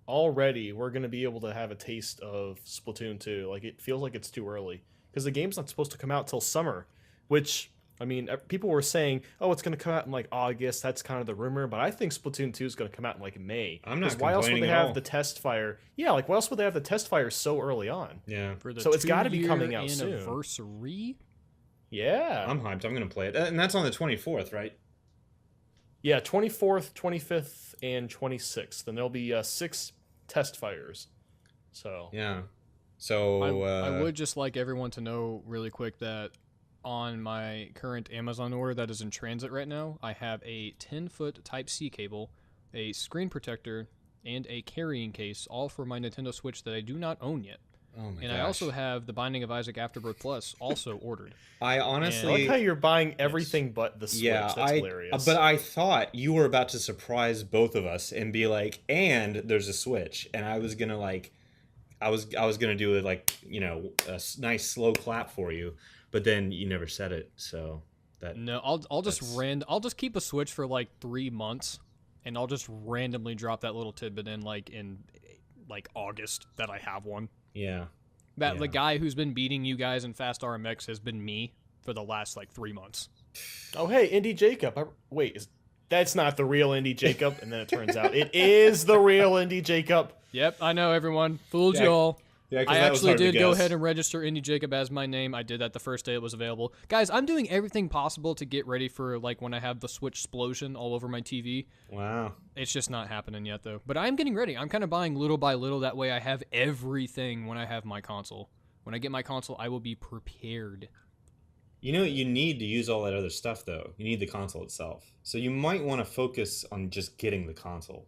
already we're going to be able to have a taste of Splatoon 2. Like, it feels like it's too early. Because the game's not supposed to come out till summer. Which, I mean, people were saying, oh, it's going to come out in, like, August. That's kind of the rumor. But I think Splatoon 2 is going to come out in, like, May. I'm not 'Cause why else would complaining they at have all. the test fire? Yeah, like, why else would they have the test fire so early on? Yeah. For the So it's gotta be 2-year coming out soon. anniversary. Yeah. I'm hyped. I'm going to play it. And that's on the 24th, right? Yeah, 24th, 25th, and 26th. And there'll be 6 test fires. So, Yeah. So I would just like everyone to know really quick that on my current Amazon order that is in transit right now, I have a 10-foot Type-C cable, a screen protector, and a carrying case, all for my Nintendo Switch that I do not own yet. Oh my And gosh. I also have The Binding of Isaac Afterbirth Plus also ordered. I I honestly like how you're buying everything but the Switch. yeah, That's hilarious. but I thought you were about to surprise both of us and be like, and there's a Switch, and I was gonna like, I was gonna do it like, you know, a nice slow clap for you, but then you never said it, so that No, I'll just keep a Switch for like 3 months, and I'll just randomly drop that little tidbit in August that I have one. yeah. That Yeah. the guy who's been beating you guys in Fast RMX has been me for the last like 3 months. Oh, hey, Indy Jacob. That's not the real Indy Jacob. And then it turns out it is the real Indy Jacob. Yep, I know everyone fooled Yeah, you all. Yeah, 'cause I that was actually hard to did go guess. ahead and register Indie Jacob as my name. I did that the first day it was available. Guys, I'm doing everything possible to get ready for like when I have the Switch explosion all over my TV. Wow. It's just not happening yet though. But I'm getting ready. I'm kind of buying little by little. That way I have everything when I have my console. When I get my console, I will be prepared. You know, you need to use all that other stuff though. You need the console itself. So you might want to focus on just getting the console.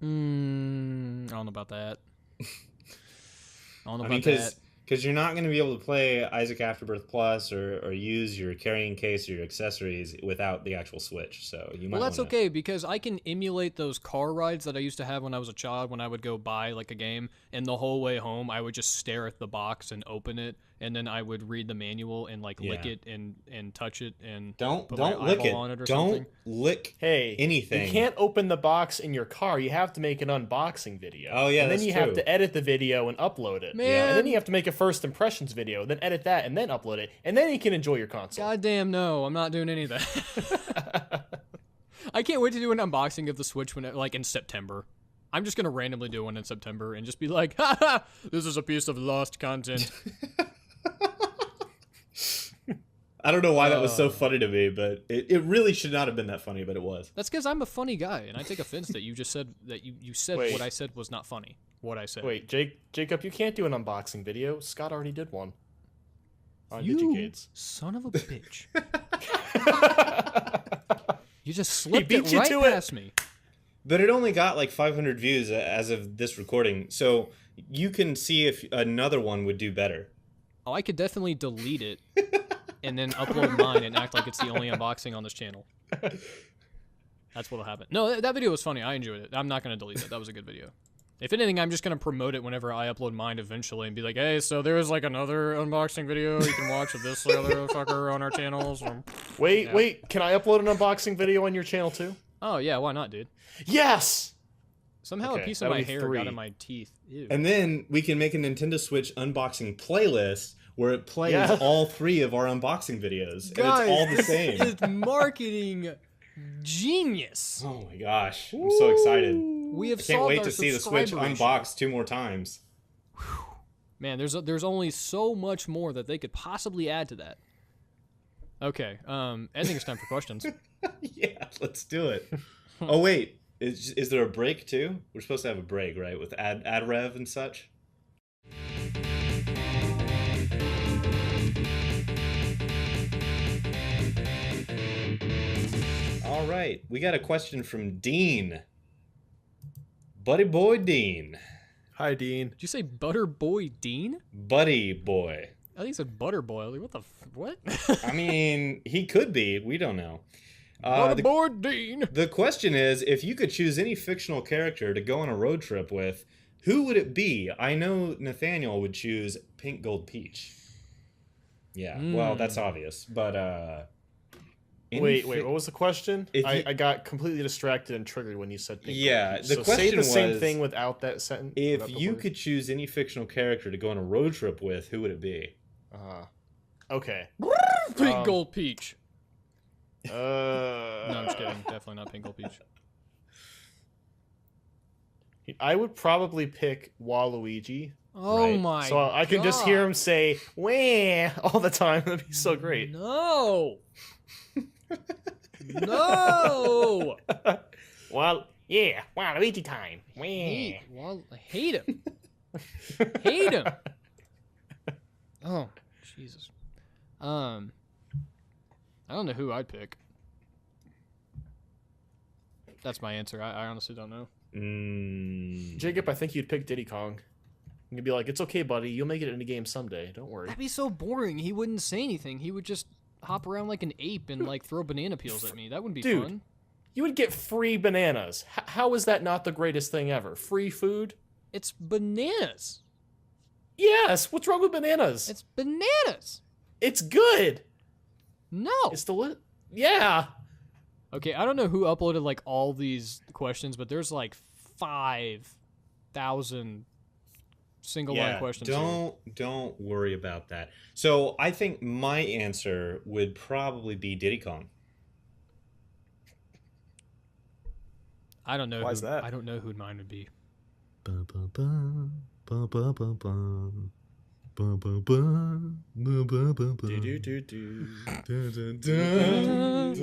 I don't know about that. I don't know I about mean, that. because you're not going to be able to play Isaac Afterbirth Plus or use your carrying case or your accessories without the actual Switch. So you might. Well, that's wanna... okay because I can emulate those car rides that I used to have when I was a child. When I would go buy like a game, and the whole way home, I would just stare at the box and open it, and then I would read the manual and like lick Yeah. it and touch it and Don't put my lick eyeball it. on it or Don't something. lick Hey, anything. You can't open the box in your car. You have to make an unboxing video. Oh, yeah, and then that's you true. have to edit the video and upload it. Man. And then you have to make a first impressions video, then edit that, and then upload it, and then you can enjoy your console. Goddamn no, I'm not doing any of that. I can't wait to do an unboxing of the Switch when like in September. I'm just gonna randomly do one in September and just be like, "Ha ha! This is a piece of lost content." I don't know why that was so funny to me, but it really should not have been that funny, but it was. That's because I'm a funny guy, and I take offense that you just said that you said Wait. what I said was not funny. What I said. Wait, Jacob, you can't do an unboxing video. Scott already did one. On You Digicast. son of a bitch! You just slipped beat it you right to it. past me. But it only got like 500 views as of this recording, so you can see if another one would do better. Oh, I could definitely delete it and then upload mine and act like it's the only unboxing on this channel. That's what'll happen. No, that video was funny. I enjoyed it. I'm not going to delete it. That was a good video. If anything, I'm just going to promote it whenever I upload mine eventually and be like, hey, so there's like another unboxing video you can watch of this other fucker on our channels. Wait, can I upload an unboxing video on your channel too? Oh, yeah, why not, dude? Yes! Somehow Okay, a piece of that'll my be hair 3. got in my teeth. Ew. And then we can make a Nintendo Switch unboxing playlist where it plays Yeah. all 3 of our unboxing videos, Guys, and it's all the this same. is marketing genius. Oh my gosh, I'm so excited. We have I can't solved wait our to see the Switch subscriber issue. unboxed 2 more times. Man, there's only so much more that they could possibly add to that. Okay, I think it's time for questions. Yeah, let's do it. Oh wait, is there a break too? We're supposed to have a break, right, with ad rev and such. All right, we got a question from Dean. Buddy boy Dean. Hi, Dean. Did you say Butter Boy Dean? Buddy boy. I think you said Butter Boy. Like, what? I mean, he could be. We don't know. Butter The Boy Dean. The question is, if you could choose any fictional character to go on a road trip with, who would it be? I know Nathaniel would choose Pink Gold Peach. Yeah, well, that's obvious. But, Wait, what was the question? If you- I got completely distracted and triggered when you said pink. Yeah, Gold Peach. the So say question the same was, thing without that sentence. If without the you word. could choose any fictional character to go on a road trip with, who would it be? Okay. Pink Gold Peach. No, No, I'm just kidding. Definitely not Pink Gold Peach. I would probably pick Waluigi. Oh Right. my! So I can just hear him say "wah" all the time. That'd be so great. No. No. Well, yeah, Waluigi time. Wah. I hate him. Hate him. Oh, Jesus. I don't know who I'd pick. That's my answer. I honestly don't know. Jacob, I think you'd pick Diddy Kong. You'd be like, "It's okay, buddy. You'll make it in a game someday. Don't worry." That'd be so boring. He wouldn't say anything. He would just hop around like an ape and like throw banana peels at me. That wouldn't be Dude. fun. You would get free bananas. How is that not the greatest thing ever? Free food? It's bananas. Yes. What's wrong with bananas? It's bananas. It's good. No. It's Yeah. Okay, I don't know who uploaded like all these questions, but there's like 5,000 single line questions. here. Don't worry about that. So I think my answer would probably be Diddy Kong. I don't know. Why is that? I don't know who mine would be. Ba ba ba ba ba ba ba ba ba ba ba ba ba ba. Do do do do. Dun, dun,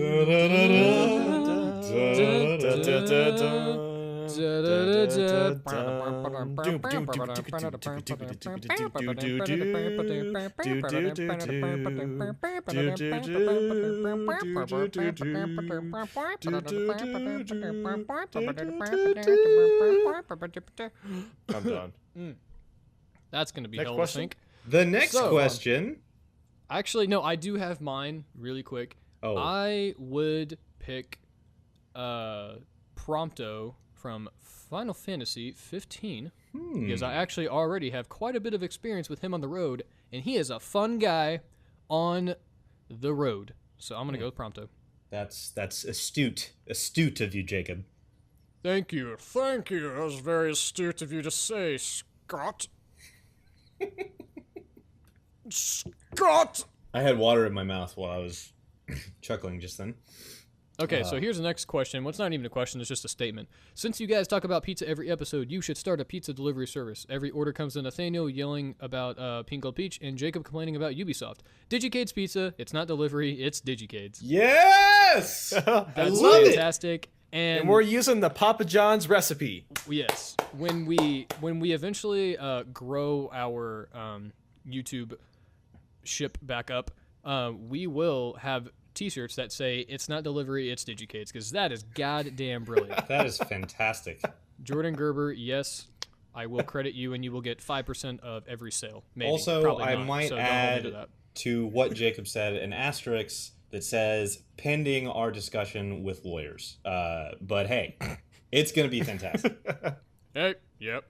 I'm done. That's gonna be Next hell question? to think. The next So, question. Actually, no, I do have mine really quick. Oh. I would pick Prompto from Final Fantasy 15 because I actually already have quite a bit of experience with him on the road, and he is a fun guy on the road. So I'm gonna go with Prompto. That's astute of you, Jacob. Thank you. That was very astute of you to say, Scott. Scott! I had water in my mouth while I was chuckling just then. Okay, so here's the next question. Well, it's not even a question, it's just a statement. Since you guys talk about pizza every episode, you should start a pizza delivery service. Every order comes to Nathaniel yelling about Pink Gold Peach and Jacob complaining about Ubisoft. Digicades Pizza, it's not delivery, it's Digicades. Yes! I That's love it! fantastic. And we're using the Papa John's recipe. Yes. When we eventually grow our YouTube ship back up, we will have T-shirts that say "It's not delivery, it's Digicades," because that is goddamn brilliant. That is fantastic. Jordan Gerber, yes, I will credit you, and you will get 5% of every sale. Maybe. Also, Probably I not, might so don't hold me to add that. to what Jacob said an asterisk that says pending our discussion with lawyers. But hey, it's going to be fantastic. Hey, yep.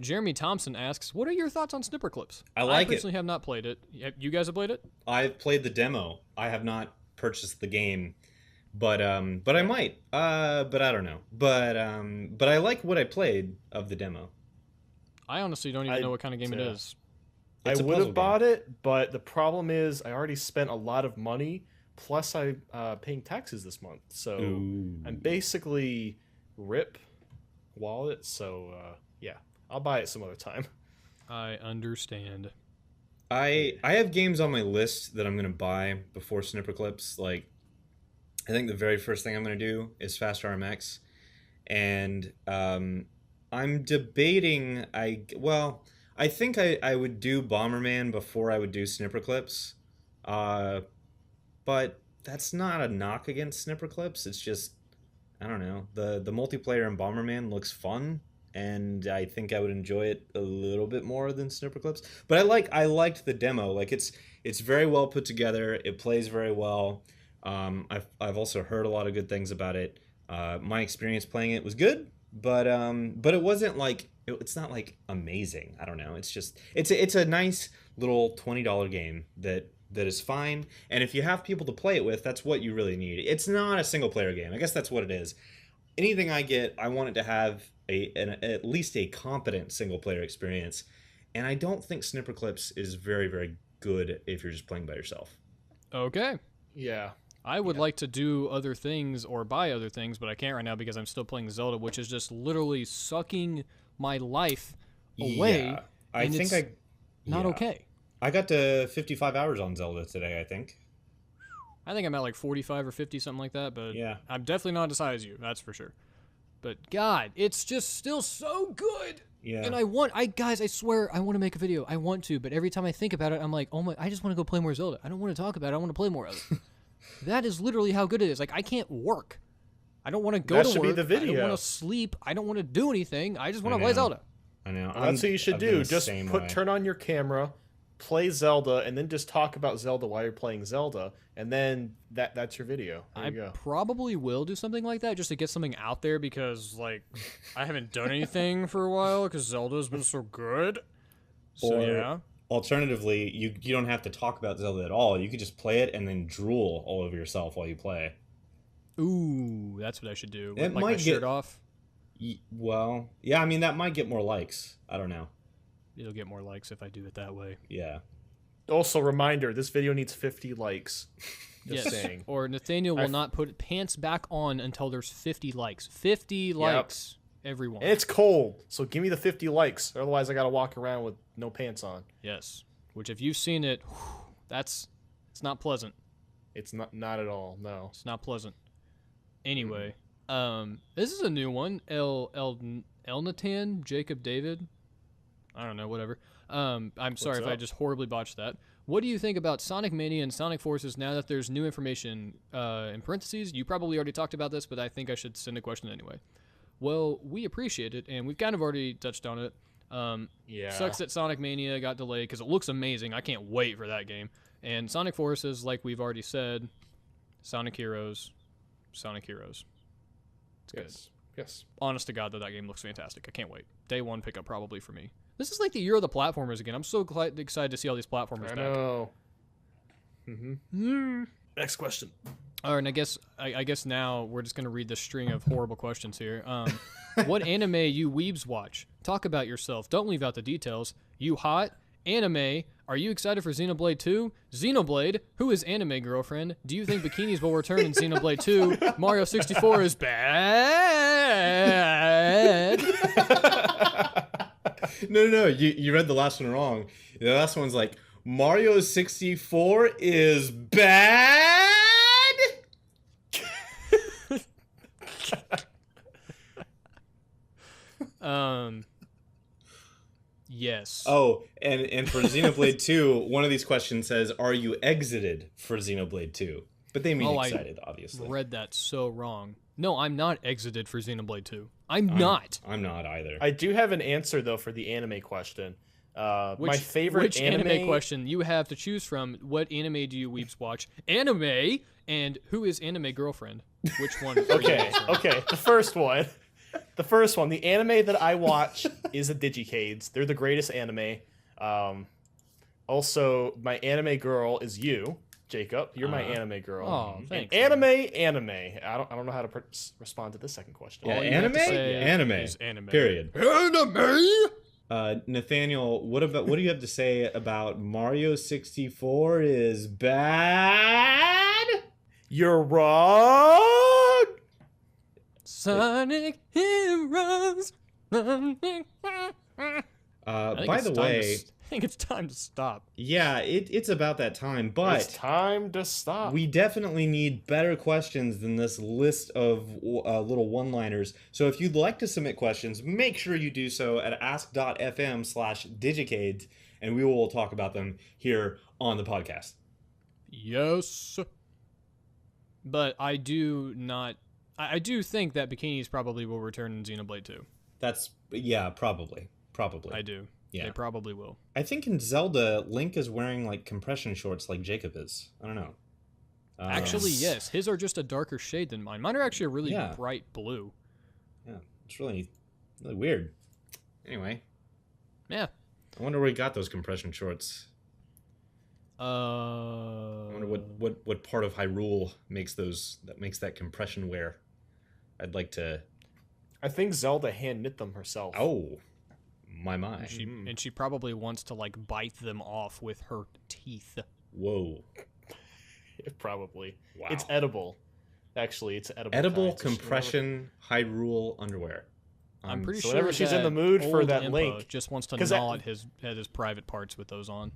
Jeremy Thompson asks, "What are your thoughts on Snipper Clips?" I like I personally have not played it. You guys have played it? I've played the demo. I have not purchased the game. but I might. But I don't know. But I like what I played of the demo. I honestly don't even know what kind of game it yeah. is. It's I a would puzzle have bought it, but the problem is I already spent a lot of money. Plus, I paying taxes this month, so Ooh. I'm basically rip wallet. So yeah, I'll buy it some other time. I understand. I have games on my list that I'm gonna buy before Snipper Clips. Like, I think the very first thing I'm gonna do is Fast RMX, and I'm debating. I think I would do Bomberman before I would do Snipper Clips, but that's not a knock against Snipper Clips. It's just, I don't know, the multiplayer in Bomberman looks fun, and I think I would enjoy it a little bit more than Snipper Clips. But I liked the demo. Like, it's very well put together. It plays very well. I've also heard a lot of good things about it. My experience playing it was good, but it wasn't like it's not like amazing. I don't know. It's just it's a nice little $20 game that is fine. And if you have people to play it with, that's what you really need. It's not a single player game. I guess that's what it is. Anything I get, I want it to have at least a competent single player experience. And I don't think Snipper Clips is very, very good if you're just playing by yourself. Okay. Yeah, I would like to do other things or buy other things, but I can't right now because I'm still playing Zelda, which is just literally sucking my life away. Yeah, I and think it's not yeah. okay. I got to 55 hours on Zelda today, I think. I think I'm at like 45 or 50, something like that, but Yeah. I'm definitely not as high as you, that's for sure. But God, it's just still so good. Yeah. And guys, I swear, I want to make a video. I want to, but every time I think about it, I'm like, oh my, I just want to go play more Zelda. I don't want to talk about it. I want to play more of it. That is literally how good it is. Like, I can't work. I don't want to go That to should work. be the video. I don't want to sleep. I don't want to do anything. I just want I to play know. Zelda. I know. well, that's what you should I've been do. the Just same way. turn on your camera, play Zelda, and then just talk about Zelda while you're playing Zelda, and then that's your video. There I you go. probably will do something like that just to get something out there because, like, I haven't done anything for a while because Zelda's been so good. So, Or- yeah. Alternatively, you don't have to talk about Zelda at all. You could just play it and then drool all over yourself while you play. Ooh, that's what I should do. It With, like, might my shirt get- off. Well, yeah, I mean, that might get more likes. I don't know. It'll get more likes if I do it that way. Yeah. Also, reminder: this video needs 50 likes. Just Yes. saying. Or Nathaniel will I've- not put pants back on until there's 50 likes. 50 likes, everyone. And it's cold, so give me the 50 likes. Otherwise, I gotta walk around with no pants on. Yes. Which, if you've seen it, it's not pleasant. It's not at all. No. It's not pleasant. Anyway, this is a new one. Elnatan Jacob David. I don't know, whatever. I'm sorry if I up? just horribly botched that. What do you think about Sonic Mania and Sonic Forces now that there's new information? In parentheses, you probably already talked about this, but I think I should send a question anyway. Well, we appreciate it, and we've kind of already touched on it. Yeah. Sucks that Sonic Mania got delayed because it looks amazing. I can't wait for that game. And Sonic Forces, like we've already said, Sonic Heroes. It's good. Yes. Honest to God, that game looks fantastic. I can't wait. Day one pickup probably for me. This is like the year of the platformers again. I'm so excited to see all these platformers I back. know. Mm-hmm. Next question. All right, and I guess now we're just gonna read the string of horrible questions here. What anime you weebs watch? Talk about yourself. Don't leave out the details. You hot? Anime? Are you excited for Xenoblade 2? Xenoblade? Who is anime girlfriend? Do you think bikinis will return in Xenoblade 2? Mario 64 is bad. No. You read the last one wrong. The last one's like, Mario 64 is bad? Yes. Oh, and for Xenoblade 2, one of these questions says, are you exited for Xenoblade 2? But they mean excited, obviously. Read that so wrong. No, I'm not exited for Xenoblade 2. I'm not. I'm not either. I do have an answer though for the anime question. My favorite which anime question you have to choose from? What anime do you weeps watch? Anime and who is anime girlfriend? Which one? Are you Okay, answering? okay. The first one. The anime that I watch is the Digicades. They're the greatest anime. Also, my anime girl is you. Jacob. You're my anime girl. Oh, And thanks. anime. I don't know how to respond to this second question. Yeah, All you have anime, to say anime, is anime. period. Anime. Nathaniel, what do you have to say about Mario 64 is bad? You're wrong. Sonic Heroes. By the way, I think it's time to stop. yeah, it's about that time, but It's time to stop. we definitely need better questions than this list of little one-liners. So if you'd like to submit questions, make sure you do so at ask.fm/digicades, and we will talk about them here on the podcast. Yes. But I do not. I do think that bikinis probably will return in Xenoblade 2. Yeah, probably. I do. Yeah. They probably will. I think in Zelda, Link is wearing like compression shorts like Jacob is. I don't know. Actually, yes. His are just a darker shade than mine. Mine are actually a really Yeah. bright blue. Yeah, it's really weird. Anyway, Yeah. I wonder where he got those compression shorts. I I wonder what part of Hyrule makes that compression wear. I'd like to. I think Zelda hand knit them herself. Oh, my. And she probably wants to like bite them off with her teeth. Whoa. Probably. Wow. It's edible. Actually, it's edible. Edible kind, so she- compression Hyrule underwear. I'm pretty so sure whenever she's in the that mood for old that Impa link- just wants to 'cause gnaw at his private parts with those on.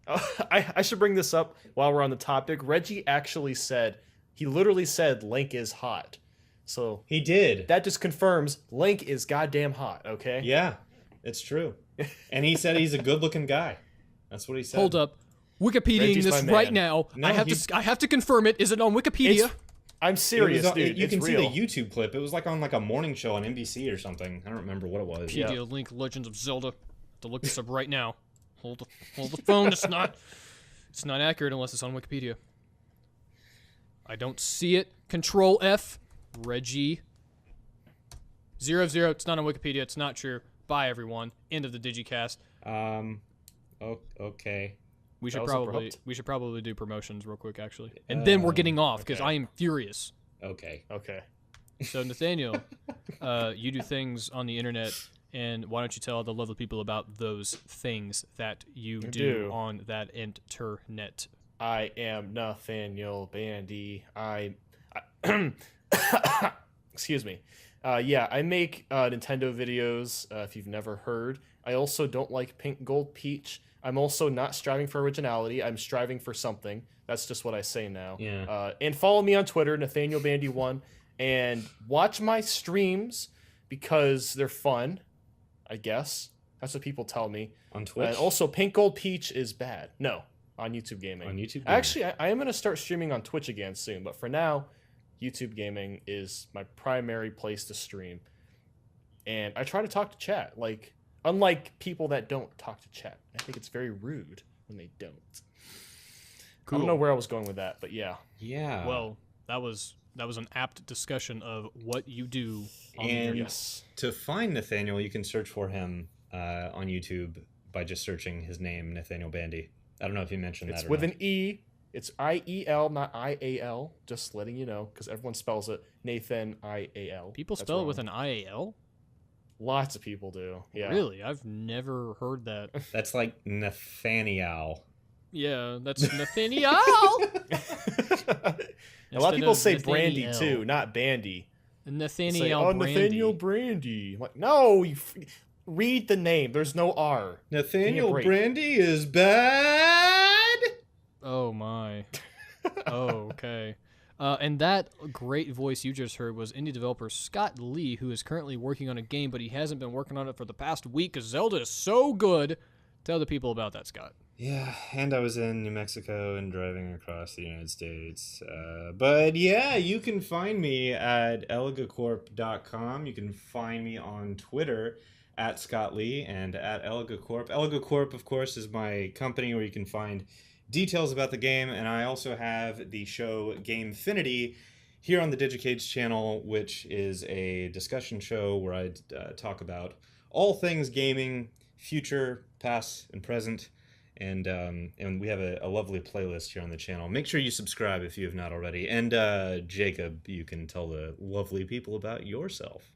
I should bring this up while we're on the topic. Reggie actually said, he literally said Link is hot. So He did. that just confirms Link is goddamn hot, okay? Yeah, it's true. And he said he's a good-looking guy. That's what he said. Hold up. Wikipediaing Reggie's this my right man. now. No, I have to confirm it. Is it on Wikipedia? I'm It was serious, on- dude. You it's can real. see the YouTube clip. It was like on like a morning show on NBC or something. I don't remember what it was. Wikipedia link Legends of Zelda. To look this up right now. Hold the phone. It's not accurate unless it's on Wikipedia. I don't see it. Control F. Reggie. 0 0. It's not on Wikipedia. It's not true. Bye everyone. End of the Digicast. Okay. We should was abrupt. probably do promotions real quick actually. And then we're getting off because okay. I am furious. Okay. Okay. So Nathaniel, you do things on the internet, and why don't you tell the lovely people about those things that you do on that internet? I am Nathaniel Bandy. Excuse me. Yeah, I make Nintendo videos, if you've never heard. I also don't like Pink Gold Peach. I'm also not striving for originality. I'm striving for something. That's just what I say now. Yeah. And follow me on Twitter, NathanielBandy1, and watch my streams because they're fun, I guess. That's what people tell me. On Twitch? And also, Pink Gold Peach is bad. No, on YouTube Gaming. On YouTube Gaming. Actually, I am going to start streaming on Twitch again soon, but for now, YouTube Gaming is my primary place to stream. And I try to talk to chat, like, unlike people that don't talk to chat. I think it's very rude when they don't. I don't know where I was going with that, but yeah. Yeah. Well, that was an apt discussion of what you do on the And internet. Yes. to find Nathaniel, you can search for him on YouTube by just searching his name, Nathaniel Bandy. I don't know if you mentioned It's that or with not. an E. It's I-E-L, not I-A-L. Just letting you know, because everyone spells it Nathan I-A-L. People That's spell it wrong. with an IAL? Lots of people do. Yeah. Really? I've never heard that. That's like Nathaniel. Yeah, that's Nathaniel. A lot of people say Nathaniel. Brandy too, not Bandy. Nathaniel Say, oh, Brandy. Nathaniel Brandy. I'm like, no, read the name. There's no R. Nathaniel break. Brandy is bad. Oh my. Oh, okay. And that great voice you just heard was indie developer Scott Lee, who is currently working on a game, but he hasn't been working on it for the past week because Zelda is so good. Tell the people about that, Scott. Yeah, and I was in New Mexico and driving across the United States. But yeah, you can find me at elegacorp.com. You can find me on Twitter at Scott Lee and at Elegacorp. Elegacorp, of course, is my company where you can find details about the game, and I also have the show Gamefinity here on the Digicades channel, which is a discussion show where I talk about all things gaming, future, past, and present. and we have a lovely playlist here on the channel. Make sure you subscribe if you have not already. And Jacob, you can tell the lovely people about yourself.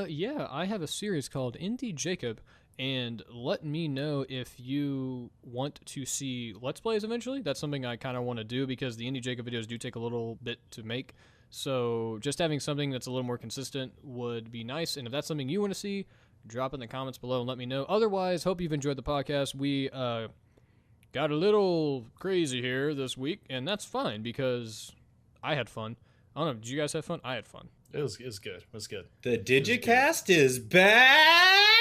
Yeah, I have a series called Indie Jacob, and let me know if you want to see Let's Plays eventually. That's something I kind of want to do because the Indie Jacob videos do take a little bit to make. So just having something that's a little more consistent would be nice. And if that's something you want to see, drop in the comments below and let me know. Otherwise, hope you've enjoyed the podcast. We got a little crazy here this week, and that's fine because I had fun. I don't know, did you guys have fun? I had fun. It was good. It was good. The Digicast is back!